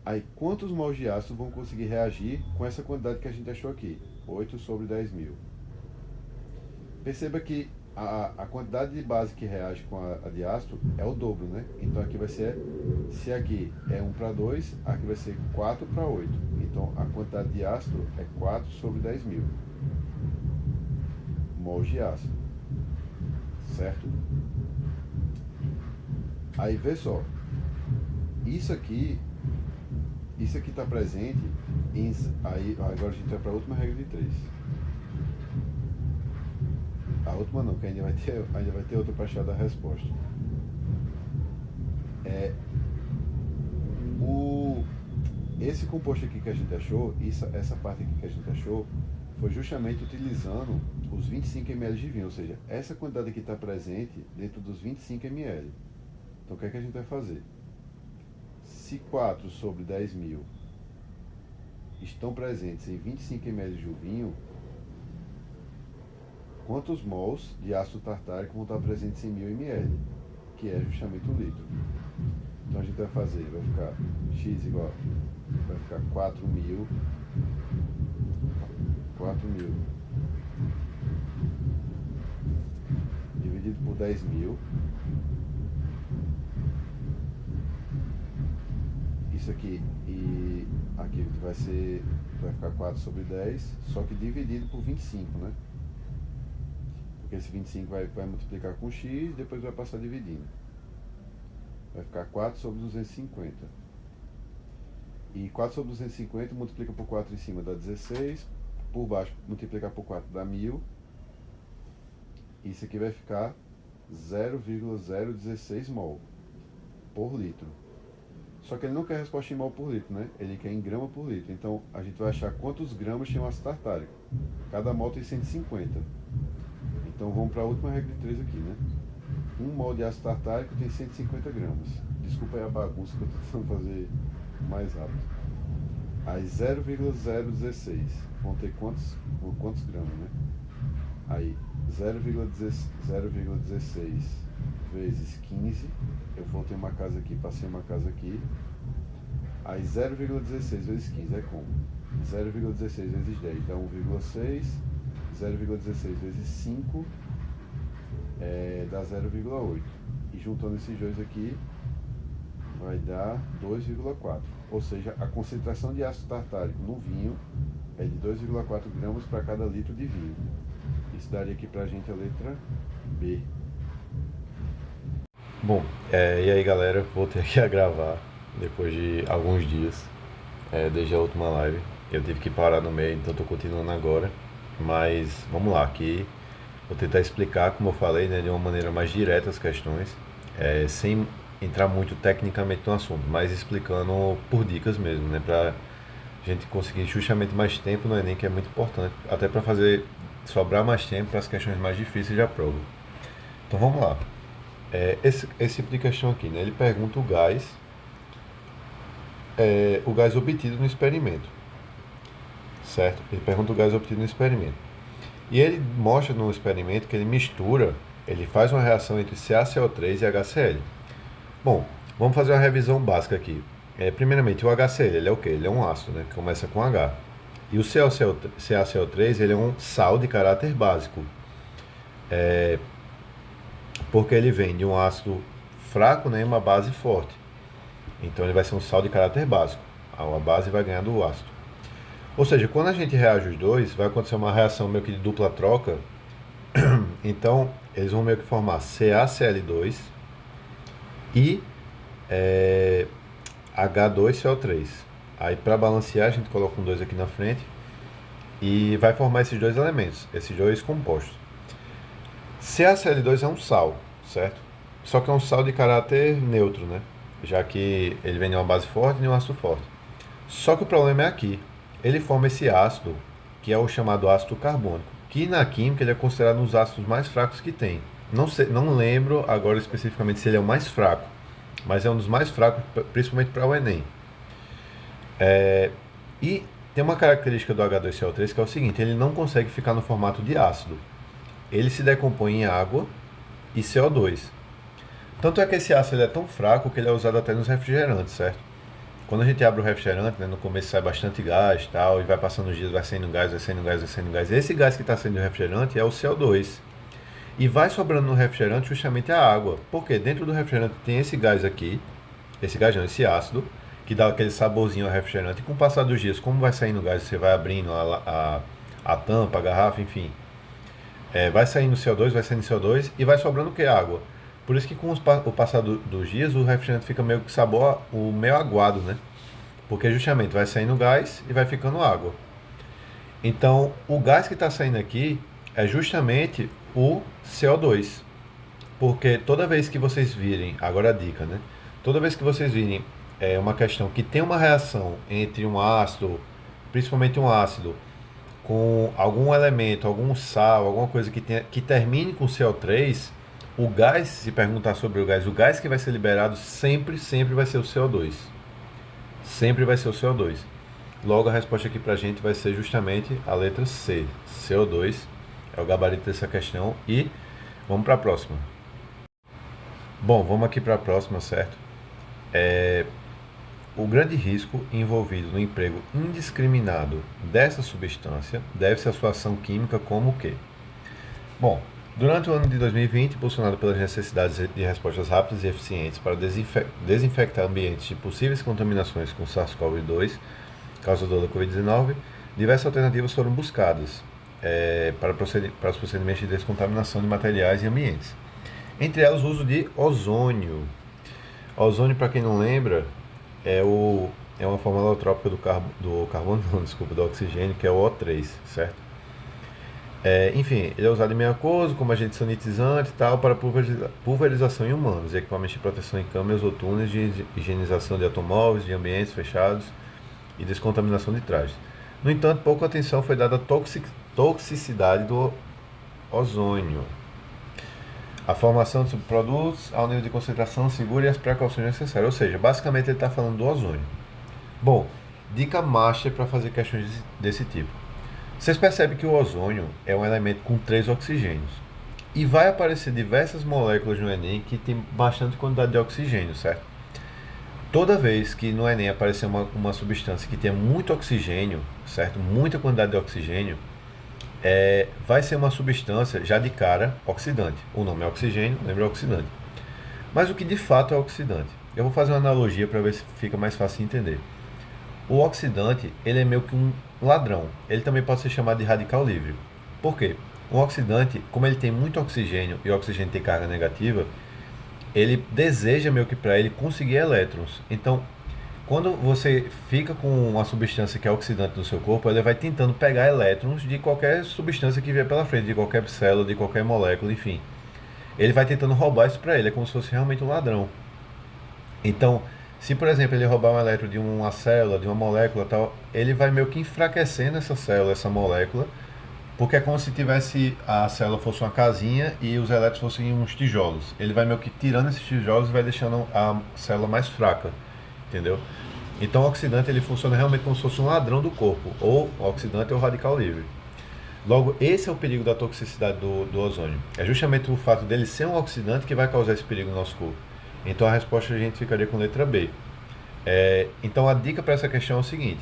Aí, quantos mols de ácido vão conseguir reagir com essa quantidade que a gente achou aqui? 8 sobre 10.000. Perceba que a quantidade de base que reage com a de ácido é o dobro, né? Então aqui vai ser, se aqui é 1 para 2, aqui vai ser 4 para 8. Então a quantidade de ácido é 4 sobre 10.000 mols de ácido, certo? Aí vê só, isso aqui está presente aí agora a gente vai para a última regra de 3. A última não, que ainda vai ter outra para achar da resposta. Esse composto aqui que a gente achou, essa parte aqui que a gente achou, foi justamente utilizando os 25 ml de vinho, ou seja, essa quantidade aqui está presente dentro dos 25 ml. Então o que é que a gente vai fazer? Se 4 sobre 10.000 estão presentes em 25 ml de vinho, quantos mols de ácido tartárico vão estar presentes em 1000 ml, que é justamente o litro. Então a gente vai fazer, vai ficar x igual, vai ficar 4.000 dividido por 10.000. Isso aqui e aqui vai ficar 4 sobre 10, só que dividido por 25, né? Porque esse 25 vai multiplicar com x, depois vai passar dividindo. Vai ficar 4 sobre 250. E 4 sobre 250 multiplica por 4 em cima dá 16, por baixo multiplicar por 4 dá 1000. Isso aqui vai ficar 0,016 mol por litro. Só que ele não quer resposta em mol por litro, né? Ele quer em grama por litro. Então a gente vai achar quantos gramas tem o ácido tartárico. Cada mol tem 150. Então vamos para a última regra de 3 aqui, né? 1 mol de ácido tartárico tem 150 gramas. Desculpa aí a bagunça que eu estou tentando fazer mais rápido. Aí 0,016 vão ter quantos gramas, né? Aí 0,16 vezes 15. Eu voltei uma casa aqui, passei uma casa aqui. Aí 0,16 vezes 15 é como? 0,16 vezes 10 dá 1,6. 0,16 vezes 5 dá 0,8. E juntando esses dois aqui, vai dar 2,4. Ou seja, a concentração de ácido tartárico no vinho é de 2,4 gramas para cada litro de vinho. Isso daria aqui pra gente a letra B. Bom, e aí galera, voltei aqui a gravar depois de alguns dias, desde a última live. Eu tive que parar no meio, então tô continuando agora. Mas vamos lá, aqui Vou tentar explicar, como eu falei, né, de uma maneira mais direta as questões, sem entrar muito tecnicamente no assunto, mas explicando por dicas mesmo, né, para a gente conseguir justamente mais tempo no Enem, que é muito importante, até para fazer sobrar mais tempo para as questões mais difíceis de prova. Então vamos lá. Esse tipo de questão aqui, né, ele pergunta o gás obtido no experimento, certo? Ele pergunta o gás obtido no experimento. E ele mostra no experimento que ele mistura, ele faz uma reação entre CaCO3 e HCl. Bom, vamos fazer uma revisão básica aqui. Primeiramente, o HCl, ele é o quê? Ele é um ácido, né, que começa com H. E o CaCO3, ele é um sal de caráter básico, porque ele vem de um ácido fraco, né, e uma base forte. Então ele vai ser um sal de caráter básico. A base vai ganhar do ácido. Ou seja, quando a gente reage os dois, vai acontecer uma reação meio que de dupla troca. Então, eles vão meio que formar CaCl2 e H2CO3. Aí, para balancear, a gente coloca um 2 aqui na frente e vai formar esses dois elementos, esses dois compostos. CaCl2 é um sal, certo? Só que é um sal de caráter neutro, né? Já que ele vem de uma base forte e de um ácido forte. Só que o problema é aqui. Ele forma esse ácido, que é o chamado ácido carbônico, que na química ele é considerado um dos ácidos mais fracos que tem. Não lembro agora especificamente se ele é o mais fraco, mas é um dos mais fracos, principalmente para o Enem. E tem uma característica do H2CO3 que é o seguinte: ele não consegue ficar no formato de ácido. Ele se decompõe em água e CO2. Tanto é que esse ácido ele é tão fraco que ele é usado até nos refrigerantes, certo? Quando a gente abre o refrigerante, né, no começo sai bastante gás tal, e vai passando os dias, vai saindo gás, vai saindo gás, vai saindo gás. Esse gás que está saindo do refrigerante é o CO2. E vai sobrando no refrigerante justamente a água. Porque dentro do refrigerante tem esse gás aqui, esse gás não, esse ácido, que dá aquele saborzinho ao refrigerante. E com o passar dos dias, como vai saindo gás, você vai abrindo a tampa, a garrafa, enfim. Vai saindo CO2, vai saindo CO2 e vai sobrando o que? Água. Por isso que com o passar dos dias, o refrigerante fica meio que sabor o meio aguado, né? Porque justamente vai saindo gás e vai ficando água. Então, o gás que está saindo aqui é justamente o CO2. Porque toda vez que vocês virem, agora a dica, né? Toda vez que vocês virem uma questão que tem uma reação entre um ácido, principalmente um ácido, com algum elemento, algum sal, alguma coisa que termine com CO3, o gás, se perguntar sobre o gás que vai ser liberado sempre vai ser o CO2. Sempre vai ser o CO2. Logo, a resposta aqui pra gente vai ser justamente a letra C. CO2 é o gabarito dessa questão. E vamos para a próxima. Bom, vamos aqui para a próxima, certo? O grande risco envolvido no emprego indiscriminado dessa substância deve-se à sua ação química como o quê? Bom, durante o ano de 2020, impulsionado pelas necessidades de respostas rápidas e eficientes para desinfectar ambientes de possíveis contaminações com SARS-CoV-2, causador da Covid-19, diversas alternativas foram buscadas para os procedimentos de descontaminação de materiais e ambientes. Entre elas, o uso de ozônio. Ozônio, para quem não lembra, é uma forma alotrópica do carbono, não, desculpa, do oxigênio, que é o O3, certo? Enfim, ele é usado em meio aquoso, como agente sanitizante e tal, para pulverização em humanos, equipamentos de proteção em câmeras ou túneis de higienização de automóveis, de ambientes fechados e descontaminação de trajes. No entanto, pouca atenção foi dada à toxicidade do ozônio, a formação de subprodutos ao nível de concentração segura e as precauções necessárias. Ou seja, basicamente ele está falando do ozônio. Bom, dica master para fazer questões desse tipo. Vocês percebem que o ozônio é um elemento com 3 oxigênios. E vai aparecer diversas moléculas no Enem que tem bastante quantidade de oxigênio, certo? Toda vez que no Enem aparecer uma substância que tenha muito oxigênio, certo? Muita quantidade de oxigênio, vai ser uma substância já de cara oxidante. O nome é oxigênio, lembra oxidante. Mas o que de fato é oxidante? Eu vou fazer uma analogia para ver se fica mais fácil de entender. O oxidante, ele é meio que um ladrão. Ele também pode ser chamado de radical livre. Por quê? Um oxidante, como ele tem muito oxigênio e o oxigênio tem carga negativa, ele deseja meio que para ele conseguir elétrons. Então, quando você fica com uma substância que é oxidante no seu corpo, ele vai tentando pegar elétrons de qualquer substância que vier pela frente, de qualquer célula, de qualquer molécula, enfim. Ele vai tentando roubar isso para ele, é como se fosse realmente um ladrão. Então, se por exemplo ele roubar um elétron de uma célula, de uma molécula tal, ele vai meio que enfraquecendo essa célula, essa molécula, porque é como se tivesse a célula fosse uma casinha e os elétrons fossem uns tijolos. Ele vai meio que tirando esses tijolos e vai deixando a célula mais fraca, entendeu? Então o oxidante ele funciona realmente como se fosse um ladrão do corpo, ou o oxidante ou o radical livre. Logo, esse é o perigo da toxicidade do ozônio. É justamente o fato dele ser um oxidante que vai causar esse perigo no nosso corpo. Então a resposta a gente ficaria com letra B. Então a dica para essa questão é o seguinte: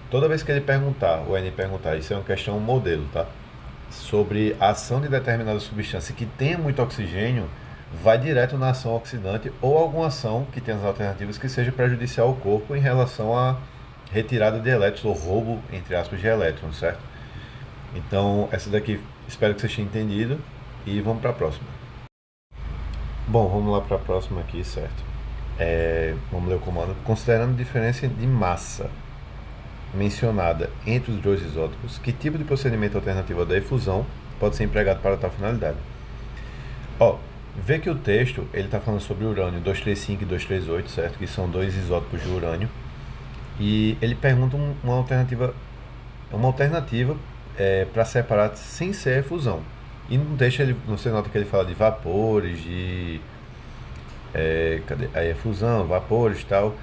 toda vez que ele perguntar, o N perguntar, isso é uma questão modelo, tá? Sobre a ação de determinada substância que tenha muito oxigênio, vai direto na ação oxidante ou alguma ação que tenha as alternativas que seja prejudicial ao corpo em relação à retirada de elétrons ou roubo, entre aspas, de elétrons, certo? Então, essa daqui espero que vocês tenham entendido e vamos para a próxima. Bom, vamos lá para a próxima aqui, certo? Vamos ler o comando. Considerando a diferença de massa mencionada entre os dois isótopos, que tipo de procedimento alternativo da efusão pode ser empregado para tal finalidade? Ó, vê que o texto ele está falando sobre urânio 235 e 238, certo? Que são dois isótopos de urânio. E ele pergunta uma alternativa para separar sem ser efusão. E no texto você nota que ele fala de vapores, de cadê? Aí efusão, vapores e tal.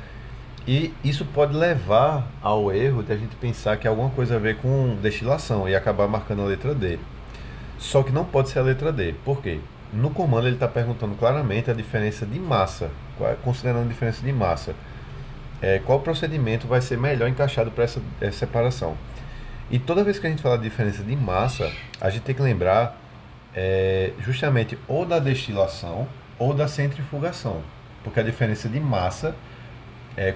E isso pode levar ao erro de a gente pensar que é alguma coisa a ver com destilação e acabar marcando a letra D. Só que não pode ser a letra D. Por quê? No comando ele está perguntando claramente a diferença de massa, considerando a diferença de massa. Qual procedimento vai ser melhor encaixado para essa separação? E toda vez que a gente fala de diferença de massa, a gente tem que lembrar justamente ou da destilação ou da centrifugação. Porque a diferença de massa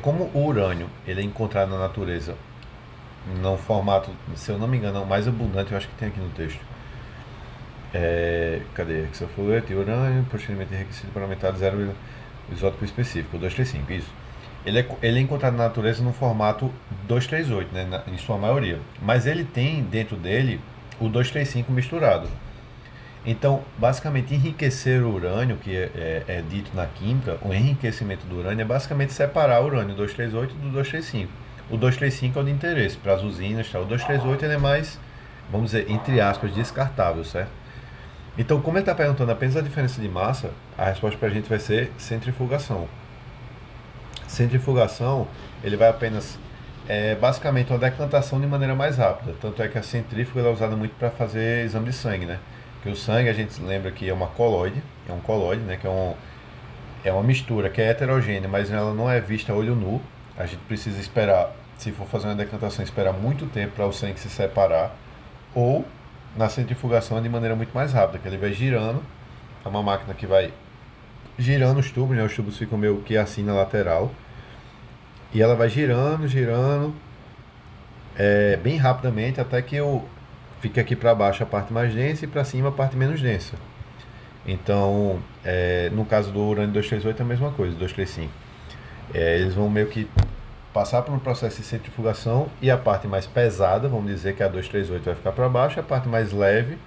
como o urânio ele é encontrado na natureza no formato, se eu não me engano, mais abundante, eu acho que tem aqui no texto. Cadê? Hexafluoreto e urânio, procedimento enriquecido para aumentar de zero isótopo específico, 235, isso. Ele é encontrado na natureza no formato 238, né, em sua maioria. Mas ele tem dentro dele o 235 misturado. Então, basicamente, enriquecer o urânio, que é dito na química, o enriquecimento do urânio é basicamente separar o urânio 238 do 235. O 235 é o de interesse para as usinas, tá? O 238 ele é mais, vamos dizer, entre aspas, descartável, certo? Então, como ele está perguntando apenas a diferença de massa, a resposta para a gente vai ser centrifugação. Centrifugação, ele vai apenas, basicamente, uma decantação de maneira mais rápida. Tanto é que a centrífuga é usada muito para fazer exame de sangue, né? Que o sangue a gente lembra que é uma colóide, é um colóide, né? Que é uma mistura que é heterogênea, mas ela não é vista a olho nu. A gente precisa esperar, se for fazer uma decantação, esperar muito tempo para o sangue se separar. Ou na centrifugação é de maneira muito mais rápida, que ele vai girando, é uma máquina que vai girando os tubos, né? Os tubos ficam meio que assim na lateral. E ela vai girando, girando, bem rapidamente, até que fique aqui para baixo a parte mais densa e para cima a parte menos densa. Então, no caso do urânio 238 é a mesma coisa, 235. Eles vão meio que passar por um processo de centrifugação e a parte mais pesada, vamos dizer que a 238 vai ficar para baixo, a parte mais leve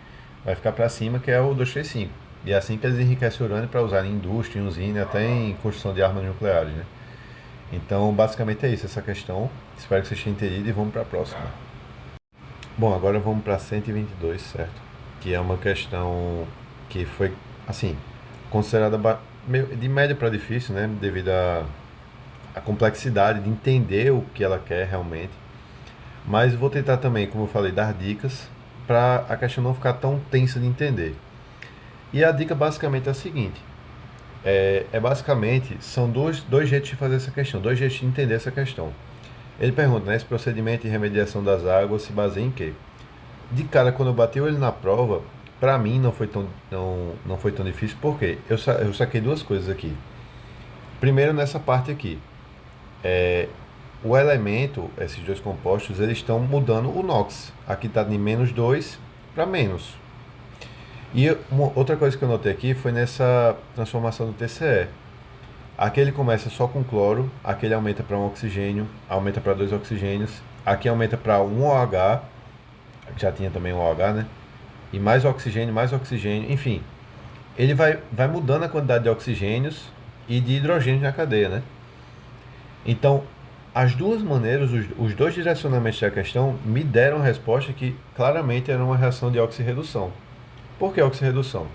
vai ficar para cima, que é o 235. E é assim que eles enriquecem o urânio para usar em indústria, em usina, até em construção de armas nucleares, né? Então, basicamente é isso, essa questão. Espero que vocês tenham entendido e vamos para a próxima. Bom, agora vamos para 122, certo? Que é uma questão que foi, assim, considerada de média para difícil, né? Devido à complexidade de entender o que ela quer realmente. Mas vou tentar também, como eu falei, dar dicas para a questão não ficar tão tensa de entender. E a dica basicamente é a seguinte: basicamente, são dois jeitos de fazer essa questão, dois jeitos de entender essa questão. Ele pergunta, né, esse procedimento de remediação das águas se baseia em quê? De cara, quando eu bati ele na prova, pra mim não foi tão difícil, porque eu saquei duas coisas aqui. Primeiro, nessa parte aqui, o elemento, esses dois compostos, eles estão mudando o NOx. Aqui está de -2 para menos. E outra coisa que eu notei aqui foi nessa transformação do TCE. Aqui ele começa só com cloro, aqui ele aumenta para um oxigênio, aumenta para dois oxigênios, aqui aumenta para um OH, já tinha também um OH, né? E mais oxigênio, enfim. Ele vai mudando a quantidade de oxigênios e de hidrogênio na cadeia, né? Então, as duas maneiras, os dois direcionamentos da questão me deram a resposta que claramente era uma reação de oxirredução. Por que oxirredução?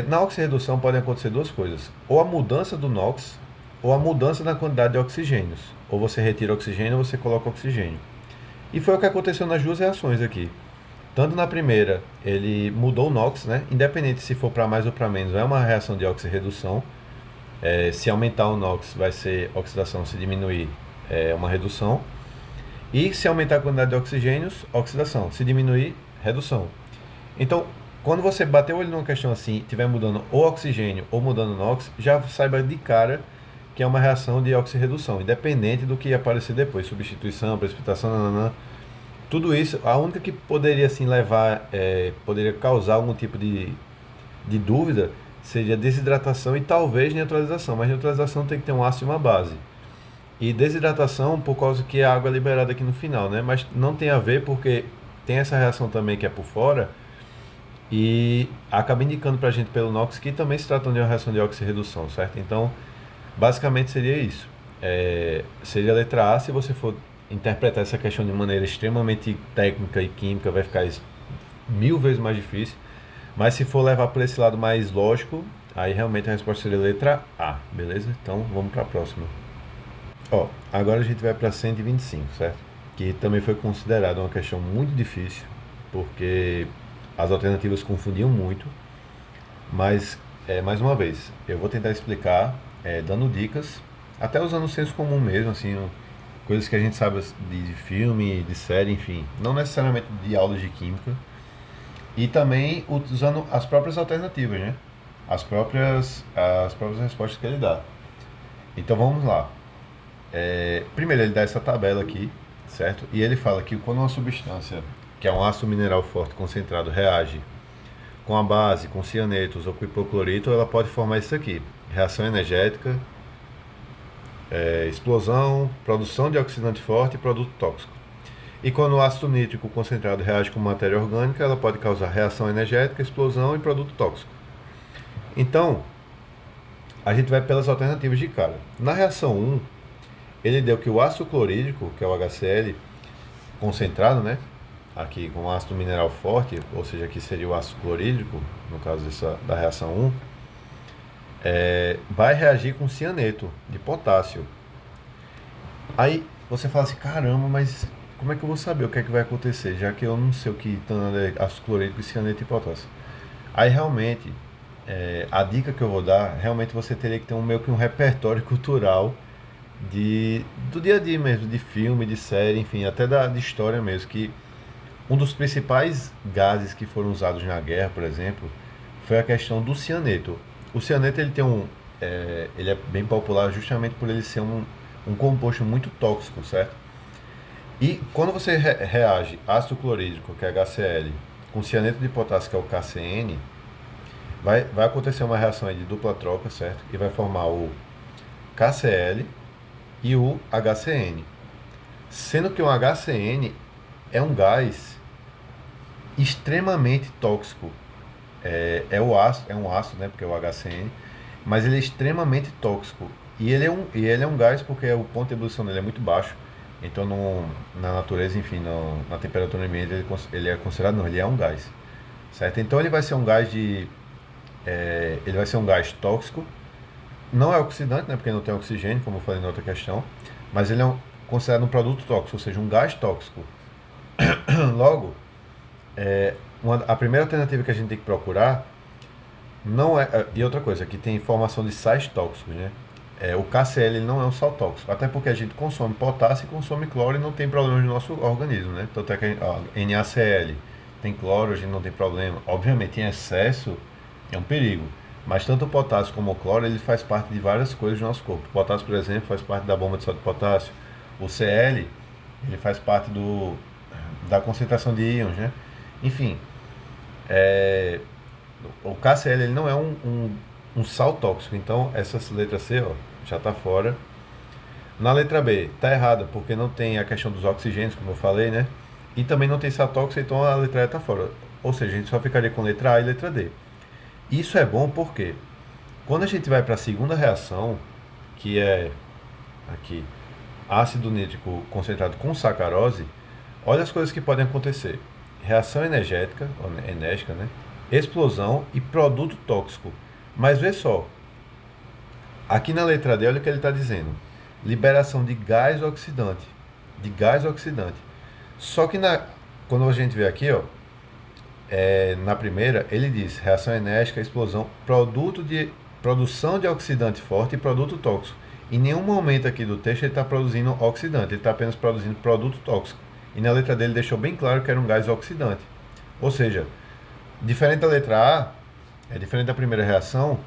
Na oxirredução podem acontecer duas coisas: ou a mudança do NOx, ou a mudança na quantidade de oxigênios. Ou você retira oxigênio ou você coloca oxigênio. E foi o que aconteceu nas duas reações aqui. Tanto na primeira, ele mudou o NOx, né? Independente se for para mais ou para menos, é uma reação de oxirredução. Se aumentar o NOx vai ser oxidação, se diminuir é uma redução. E se aumentar a quantidade de oxigênios, oxidação. Se diminuir, redução. Então, quando você bater o olho numa questão assim, estiver mudando o oxigênio ou mudando o NOx, já saiba de cara que é uma reação de oxirredução, independente do que aparecer depois, substituição, precipitação, nananã. Tudo isso, a única que poderia assim levar, poderia causar algum tipo de dúvida seria desidratação e talvez neutralização, mas neutralização tem que ter um ácido e uma base. E desidratação por causa que a água é liberada aqui no final, né? Mas não tem a ver porque tem essa reação também que é por fora e acaba indicando pra gente pelo NOx que também se trata de uma reação de oxirredução, certo? Então, basicamente seria isso. Seria a letra A. Se você for interpretar essa questão de maneira extremamente técnica e química, vai ficar 1000 vezes mais difícil. Mas se for levar por esse lado mais lógico, aí realmente a resposta seria a letra A, beleza? Então vamos para a próxima. Ó, agora a gente vai para 125, certo? Que também foi considerado uma questão muito difícil, porque as alternativas confundiam muito. Mas, mais uma vez, eu vou tentar explicar, dando dicas, até usando o senso comum mesmo, assim, coisas que a gente sabe de filme, de série, enfim, não necessariamente de aulas de química. E também usando as próprias alternativas, né? As próprias respostas que ele dá. Então vamos lá. Primeiro ele dá essa tabela aqui, certo? E ele fala que quando uma substância, que é um ácido mineral forte concentrado, reage com a base, com cianetos ou com hipoclorito, ela pode formar isso aqui: reação energética, explosão, produção de oxidante forte e produto tóxico. E quando o ácido nítrico concentrado reage com matéria orgânica, ela pode causar reação energética, explosão e produto tóxico. Então, a gente vai pelas alternativas de cara. Na reação 1, ele deu que o ácido clorídrico, que é o HCl, concentrado, né? Aqui com ácido mineral forte, ou seja, aqui seria o ácido clorídrico, no caso da reação 1, vai reagir com cianeto de potássio. Aí você fala assim: caramba, mas como é que eu vou saber o que é que vai acontecer, já que eu não sei o que é ácido clorídrico, cianeto e potássio? Aí realmente, a dica que eu vou dar, realmente você teria que ter meio que um repertório cultural do dia a dia mesmo, de filme, de série, enfim, até de história mesmo, que um dos principais gases que foram usados na guerra, por exemplo, foi a questão do cianeto. O cianeto ele ele é bem popular justamente por ele ser um composto muito tóxico, certo? E quando você reage ácido clorídrico, que é HCl, com cianeto de potássio, que é o KCN, vai acontecer uma reação aí de dupla troca, certo? E vai formar o KCl e o HCN. Sendo que o HCN é um gás extremamente tóxico. É um ácido, né? Porque é o HCN, mas ele é extremamente tóxico. E ele é um gás porque o ponto de ebulição dele é muito baixo. Então, na natureza, enfim, na temperatura ambiente, ele é considerado, não, ele é um gás, certo? Então, ele vai ser um gás ele vai ser um gás tóxico, não é oxidante, né, porque não tem oxigênio, como eu falei na outra questão, mas ele é considerado um produto tóxico, ou seja, um gás tóxico. Logo, a primeira alternativa que a gente tem que procurar não é... E outra coisa, aqui tem formação de sais tóxicos, né? O KCl ele não é um sal tóxico, até porque a gente consome potássio e consome cloro e não tem problema no nosso organismo, né? Tanto é que NaCl tem cloro, a gente não tem problema. Obviamente, em excesso é um perigo, mas tanto o potássio como o cloro ele faz parte de várias coisas do nosso corpo. O potássio, por exemplo, faz parte da bomba de sódio de potássio. O Cl ele faz parte da concentração de íons, né? Enfim, o KCl ele não é um sal tóxico. Então, essa letra C, ó, já está fora. Na letra B, está errada, porque não tem a questão dos oxigênios, como eu falei, né? E também não tem sal tóxico, então a letra E está fora. Ou seja, a gente só ficaria com letra A e letra D. Isso é bom porque quando a gente vai para a segunda reação, que é aqui ácido nítrico concentrado com sacarose, olha as coisas que podem acontecer: reação energética, ou enérgica, né? Explosão e produto tóxico. Mas vê só, aqui na letra D, olha o que ele está dizendo: liberação de gás oxidante. De gás oxidante. Só que quando a gente vê aqui, ó, na primeira, ele diz reação enérgica, explosão, produção de oxidante forte e produto tóxico. Em nenhum momento aqui do texto ele está produzindo oxidante, ele está apenas produzindo produto tóxico. E na letra dele deixou bem claro que era um gás oxidante. Ou seja, diferente da letra A, diferente da primeira reação,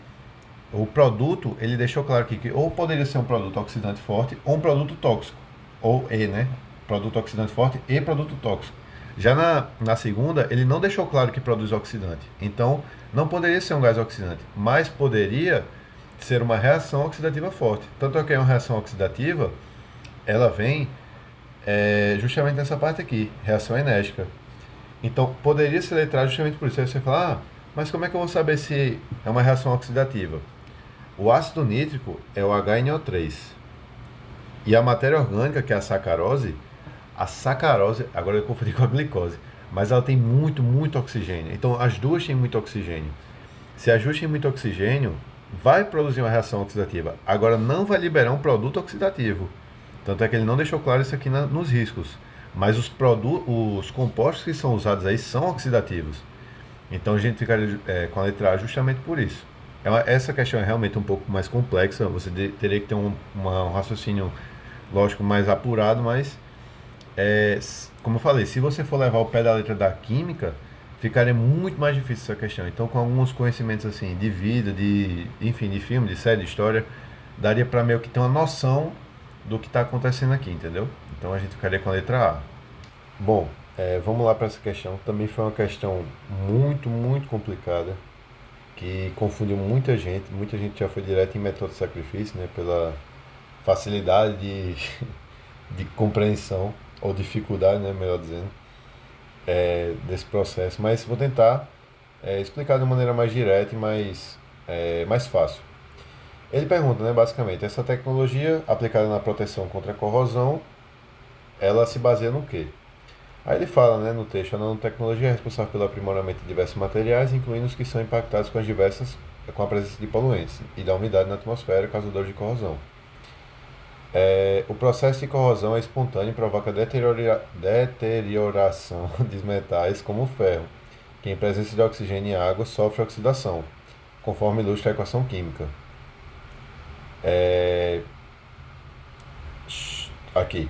o produto ele deixou claro aqui que ou poderia ser um produto oxidante forte ou um produto tóxico. Ou E, né? Produto oxidante forte e produto tóxico. Já na segunda, ele não deixou claro que produz oxidante. Então, não poderia ser um gás oxidante, mas poderia ser uma reação oxidativa forte. Tanto é que é uma reação oxidativa, ela vem justamente nessa parte aqui, reação enérgica. Então, poderia se letrar justamente por isso. Aí você fala, mas como é que eu vou saber se é uma reação oxidativa? O ácido nítrico é o HNO3. E a matéria orgânica, que é a sacarose, agora eu confundi com a glicose, mas ela tem muito, muito oxigênio. Então, as duas têm muito oxigênio. Se as duas têm muito oxigênio, vai produzir uma reação oxidativa. Agora, não vai liberar um produto oxidativo. Tanto é que ele não deixou claro isso aqui nos riscos. Mas os compostos que são usados aí são oxidativos. Então, a gente ficaria com a letra A justamente por isso. Essa questão é realmente um pouco mais complexa. Você teria que ter um raciocínio lógico mais apurado, mas como eu falei, se você for levar o pé da letra da química, ficaria muito mais difícil essa questão. Então, com alguns conhecimentos assim de vida, enfim, de filme, de série, de história, daria para meio que ter uma noção do que está acontecendo aqui, entendeu? Então a gente ficaria com a letra A. Bom, vamos lá para essa questão. Também foi uma questão muito, muito complicada, que confundiu muita gente. Muita gente já foi direto em método de sacrifício, né? Pela facilidade de compreensão, ou dificuldade, né? Melhor dizendo, desse processo. Mas vou tentar explicar de uma maneira mais direta e mais fácil. Ele pergunta, né, basicamente, essa tecnologia aplicada na proteção contra a corrosão, ela se baseia no quê? Aí ele fala, né, no texto, a nanotecnologia é responsável pelo aprimoramento de diversos materiais, incluindo os que são impactados com a presença de poluentes e da umidade na atmosfera causadores de corrosão. O processo de corrosão é espontâneo e provoca deterioração dos metais como o ferro, que em presença de oxigênio e água sofre oxidação, conforme ilustra a equação química. Aqui.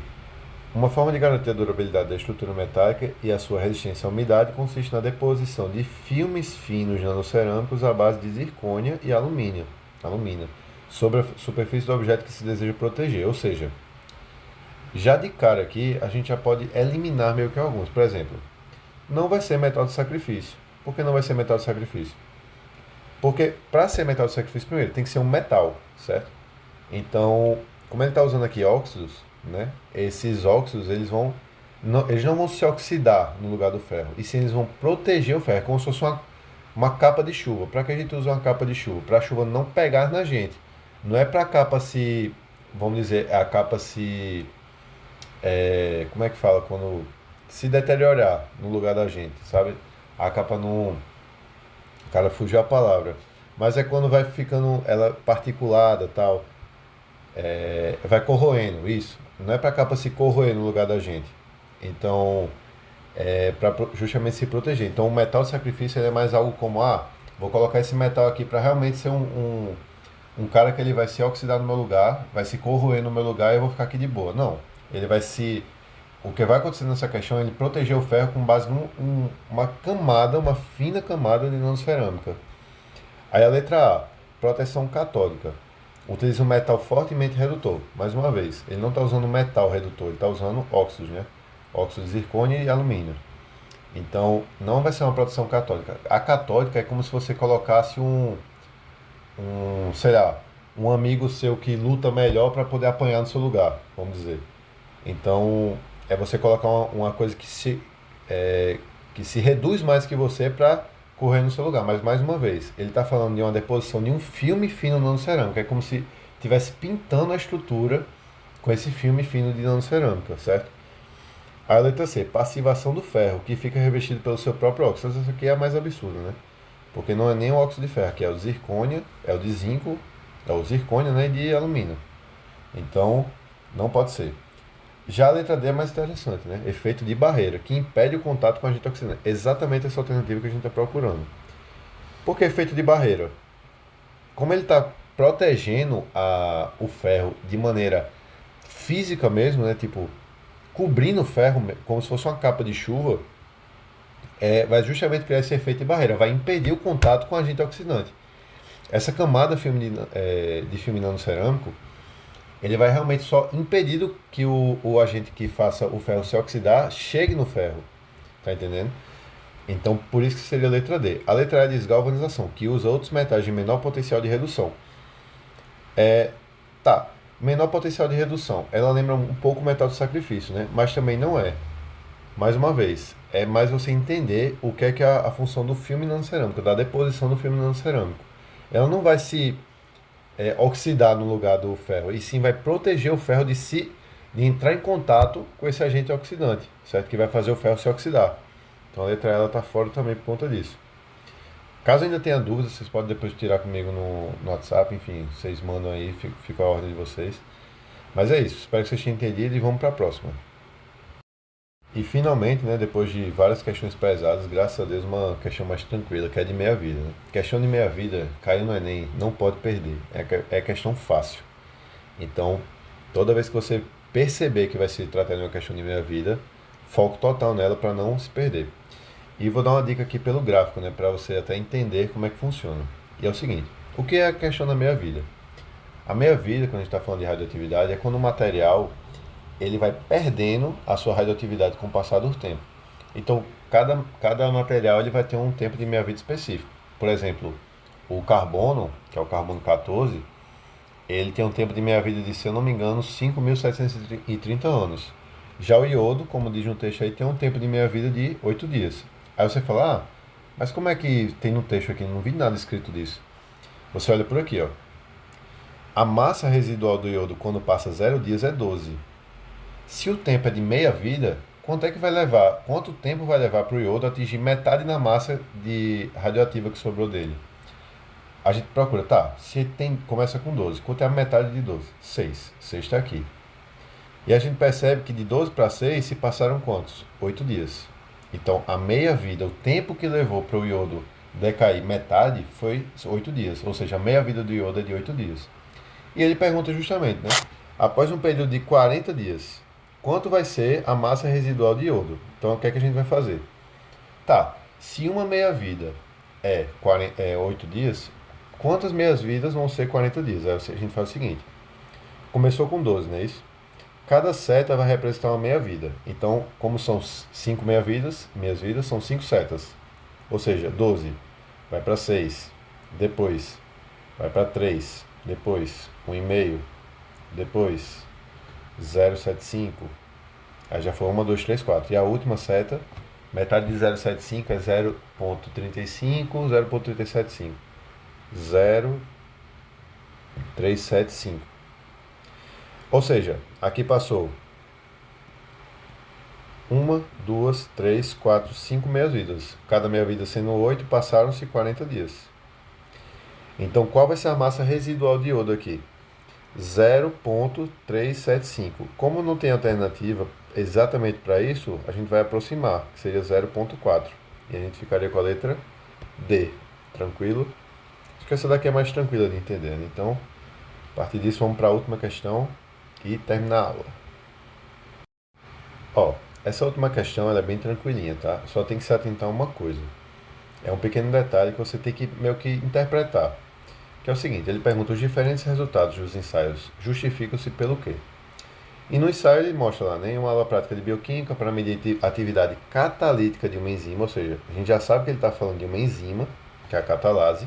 Uma forma de garantir a durabilidade da estrutura metálica e a sua resistência à umidade consiste na deposição de filmes finos nanocerâmicos à base de zircônia e alumínio sobre a superfície do objeto que se deseja proteger. Ou seja, já de cara aqui, a gente já pode eliminar meio que alguns. Por exemplo, não vai ser metal de sacrifício. Por que não vai ser metal de sacrifício? Porque para ser metal de sacrifício, primeiro, tem que ser um metal, certo? Então, como ele está usando aqui óxidos, né? Esses óxidos, eles não vão se oxidar no lugar do ferro, e sim eles vão proteger o ferro, como se fosse uma capa de chuva. Para que a gente usa uma capa de chuva? Para a chuva não pegar na gente. Não é para a capa se, vamos dizer, a capa se, como é que fala? Quando se deteriorar no lugar da gente, sabe? A capa não, o cara fugiu a palavra. Mas é quando vai ficando ela particulada, tal, vai corroendo, isso. Não é para a capa se corroer no lugar da gente. Então, para justamente se proteger. Então, o metal de sacrifício ele é mais algo como, vou colocar esse metal aqui para realmente ser um cara que ele vai se oxidar no meu lugar, vai se corroer no meu lugar e eu vou ficar aqui de boa. Não, ele vai se... O que vai acontecer nessa questão é ele proteger o ferro com base uma fina camada de nanocerâmica. Aí a letra A, proteção catódica. Utiliza um metal fortemente redutor. Mais uma vez, ele não está usando metal redutor, ele está usando óxidos, né? Óxidos de zircônio e alumínio. Então, não vai ser uma proteção catódica. A catódica é como se você colocasse sei lá, um amigo seu que luta melhor para poder apanhar no seu lugar, vamos dizer. Então, é você colocar uma coisa que se reduz mais que você para correr no seu lugar. Mas, mais uma vez, ele está falando de uma deposição de um filme fino nanocerâmico. É como se estivesse pintando a estrutura com esse filme fino de nanocerâmica, certo? A letra C, passivação do ferro, que fica revestido pelo seu próprio óxido. Essa aqui é a mais absurda, né? Porque não é nem o óxido de ferro, que é o zircônia, é o de zinco, é o zircônia, né, e de alumínio. Então, não pode ser. Já a letra D é mais interessante, né? Efeito de barreira, que impede o contato com a agente oxidante. Exatamente essa alternativa que a gente está procurando. Por que efeito de barreira? Como ele está protegendo o ferro de maneira física mesmo, né? Tipo, cobrindo o ferro como se fosse uma capa de chuva, vai justamente criar esse efeito de barreira, vai impedir o contato com o agente oxidante. Essa camada de filme nanocerâmico, ele vai realmente só impedir que o agente que faça o ferro se oxidar chegue no ferro. Tá entendendo? Então, por isso que seria a letra D. A letra E é desgalvanização, que usa outros metais de menor potencial de redução. Tá, menor potencial de redução. Ela lembra um pouco o metal de sacrifício, né? Mas também não é. Mais uma vez, é mais você entender o que é a função do filme nanocerâmico, da deposição do filme nanocerâmico. Ela não vai se oxidar no lugar do ferro, e sim vai proteger o ferro de entrar em contato com esse agente oxidante, certo? Que vai fazer o ferro se oxidar. Então a letra E está fora também por conta disso. Caso ainda tenha dúvidas, vocês podem depois tirar comigo no WhatsApp, enfim, vocês mandam aí, fica a ordem de vocês. Mas é isso, espero que vocês tenham entendido e vamos para a próxima. E finalmente, né, depois de várias questões pesadas, graças a Deus, uma questão mais tranquila, que é de meia-vida. Né? Questão de meia-vida, caiu no Enem, não pode perder. É questão fácil. Então, toda vez que você perceber que vai se tratar de uma questão de meia-vida, foco total nela para não se perder. E vou dar uma dica aqui pelo gráfico, né, para você até entender como é que funciona. E é o seguinte, o que é a questão da meia-vida? A meia-vida, quando a gente está falando de radioatividade, é quando o material ele vai perdendo a sua radioatividade com o passar do tempo. Então, cada material ele vai ter um tempo de meia-vida específico. Por exemplo, o carbono, que é o carbono 14, ele tem um tempo de meia-vida de, se eu não me engano, 5.730 anos. Já o iodo, como diz no texto aí, tem um tempo de meia-vida de 8 dias. Aí você fala, mas como é que tem no texto aqui? Não vi nada escrito disso. Você olha por aqui, ó. A massa residual do iodo quando passa 0 dias é 12. Se o tempo é de meia vida, quanto tempo vai levar para o iodo atingir metade da massa radioativa que sobrou dele? A gente procura, começa com 12. Quanto é a metade de 12? 6. 6 está aqui. E a gente percebe que de 12 para 6 se passaram quantos? 8 dias. Então, a meia vida, o tempo que levou para o iodo decair metade foi 8 dias. Ou seja, a meia vida do iodo é de 8 dias. E ele pergunta justamente, né? Após um período de 40 dias, quanto vai ser a massa residual de iodo? Então, o que é que a gente vai fazer? Se uma meia-vida é 8 dias, quantas meias-vidas vão ser 40 dias? Aí a gente faz o seguinte. Começou com 12, não é isso? Cada seta vai representar uma meia-vida. Então, como são 5 meia-vidas, são 5 setas. Ou seja, 12 vai para 6, depois vai para 3, depois 1,5, depois 0,75. Aí já foi 1, 2, 3, 4. E a última seta, metade de 0,75 é 0,35, 0,375. 0,375. Ou seja, aqui passou 1, 2, 3, 4, 5 meias-vidas. Cada meia-vida sendo 8, passaram-se 40 dias. Então, qual vai ser a massa residual de iodo aqui? 0,375. Como não tem alternativa exatamente para isso, a gente vai aproximar, que seria 0,4. E a gente ficaria com a letra D. Tranquilo? Acho que essa daqui é mais tranquila de entender, né? Então, a partir disso, vamos para a última questão e terminar a aula. Essa última questão ela é bem tranquilinha, tá? Só tem que se atentar a uma coisa. É um pequeno detalhe que você tem que meio que interpretar. Que é o seguinte, ele pergunta os diferentes resultados dos ensaios justificam-se pelo quê? E no ensaio ele mostra lá, né, uma aula prática de bioquímica para medir a atividade catalítica de uma enzima, ou seja, a gente já sabe que ele está falando de uma enzima, que é a catalase.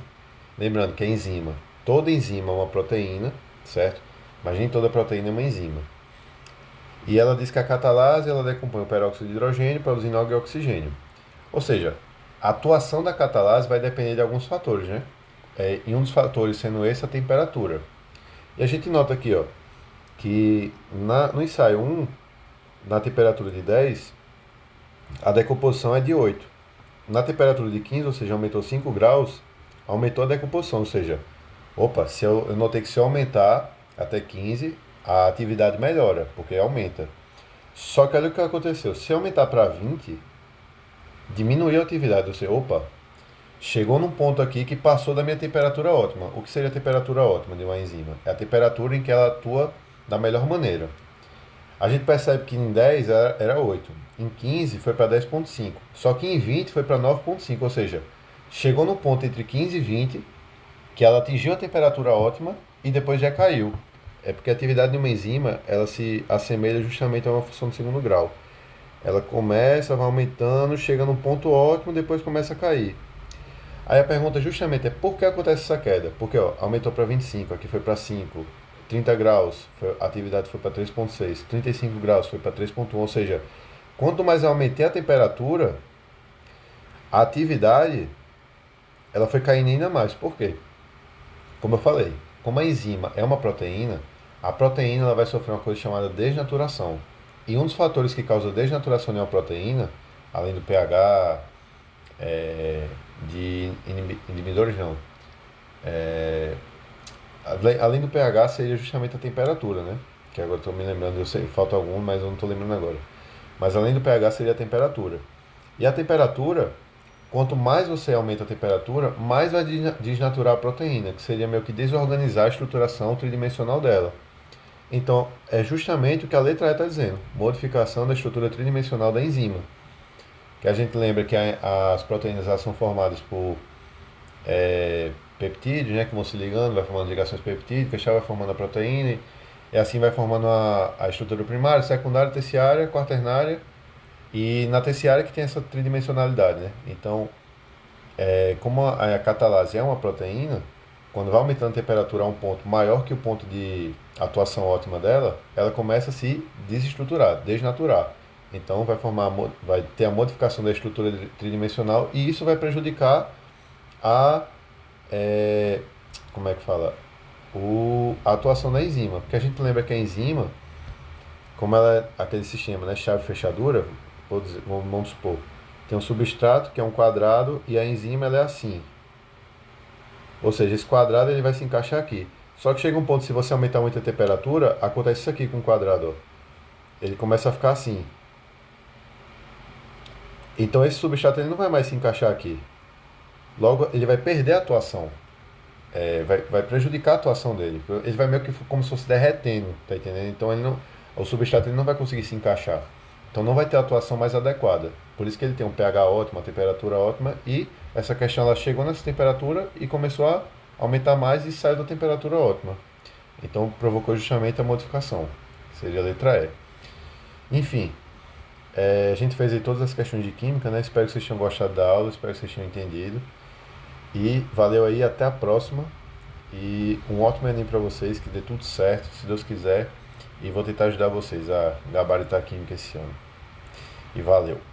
Lembrando que a enzima toda enzima é uma proteína, certo? Mas nem toda proteína é uma enzima. E ela diz que a catalase ela decompõe o peróxido de hidrogênio produzindo água e oxigênio. Ou seja, a atuação da catalase vai depender de alguns fatores, né? E um dos fatores sendo esse a temperatura. E a gente nota aqui, ó, que no ensaio 1, na temperatura de 10, a decomposição é de 8. Na temperatura de 15, ou seja, aumentou 5 graus, aumentou a decomposição. Ou seja, opa, se eu notei que se eu aumentar até 15, a atividade melhora, porque aumenta. Só que olha o que aconteceu. Se eu aumentar para 20, diminuiu a atividade. Ou seja, opa, chegou num ponto aqui que passou da minha temperatura ótima. O que seria a temperatura ótima de uma enzima? É a temperatura em que ela atua da melhor maneira. A gente percebe que em 10 era 8, em 15 foi para 10,5, só que em 20 foi para 9,5, ou seja, chegou no ponto entre 15 e 20 que ela atingiu a temperatura ótima e depois já caiu. É porque a atividade de uma enzima ela se assemelha justamente a uma função de segundo grau. Ela começa, vai aumentando, chega num ponto ótimo, depois começa a cair. Aí a pergunta justamente é por que acontece essa queda? Porque ó, aumentou para 25, aqui foi para 5, 30 graus, a atividade foi para 3,6, 35 graus foi para 3,1, ou seja, quanto mais eu aumentei a temperatura, a atividade ela foi caindo ainda mais. Por quê? Como eu falei, como a enzima é uma proteína, a proteína ela vai sofrer uma coisa chamada desnaturação. E um dos fatores que causa desnaturação de uma proteína, além do pH, de inibidores não, além do pH seria justamente a temperatura, né? Que agora estou me lembrando, eu sei, falta algum, mas eu não estou lembrando agora. Mas além do pH seria a temperatura. E a temperatura, quanto mais você aumenta a temperatura, mais vai desnaturar a proteína, que seria meio que desorganizar a estruturação tridimensional dela. Então, é justamente o que a letra E está dizendo, modificação da estrutura tridimensional da enzima. Que a gente lembra que as proteínas elas são formadas por peptídeos, né, que vão se ligando, vai formando ligações peptídicas, já vai formando a proteína, e assim vai formando a estrutura primária, secundária, terciária, quaternária, e na terciária que tem essa tridimensionalidade, né? Então, como a catalase é uma proteína, quando vai aumentando a temperatura a um ponto maior que o ponto de atuação ótima dela, ela começa a se desestruturar, desnaturar. Então vai ter a modificação da estrutura tridimensional e isso vai prejudicar a como é que fala? A atuação da enzima. Porque a gente lembra que a enzima, como ela é aquele sistema, né, chave-fechadura, vamos supor, tem um substrato que é um quadrado e a enzima ela é assim. Ou seja, esse quadrado ele vai se encaixar aqui. Só que chega um ponto, se você aumentar muito a temperatura, acontece isso aqui com o quadrado. Ó. Ele começa a ficar assim. Então esse substrato ele não vai mais se encaixar aqui. Logo, ele vai perder a atuação. Vai prejudicar a atuação dele. Ele vai meio que como se fosse derretendo, tá entendendo? Então o substrato ele não vai conseguir se encaixar. Então não vai ter a atuação mais adequada. Por isso que ele tem um pH ótimo, uma temperatura ótima e essa questão ela chegou nessa temperatura e começou a aumentar mais e saiu da temperatura ótima. Então provocou justamente a modificação. Seria a letra E. Enfim, a gente fez aí todas as questões de química, né? Espero que vocês tenham gostado da aula, espero que vocês tenham entendido. E valeu aí, até a próxima. E um ótimo Enem para vocês, que dê tudo certo, se Deus quiser. E vou tentar ajudar vocês a gabaritar a química esse ano. E valeu!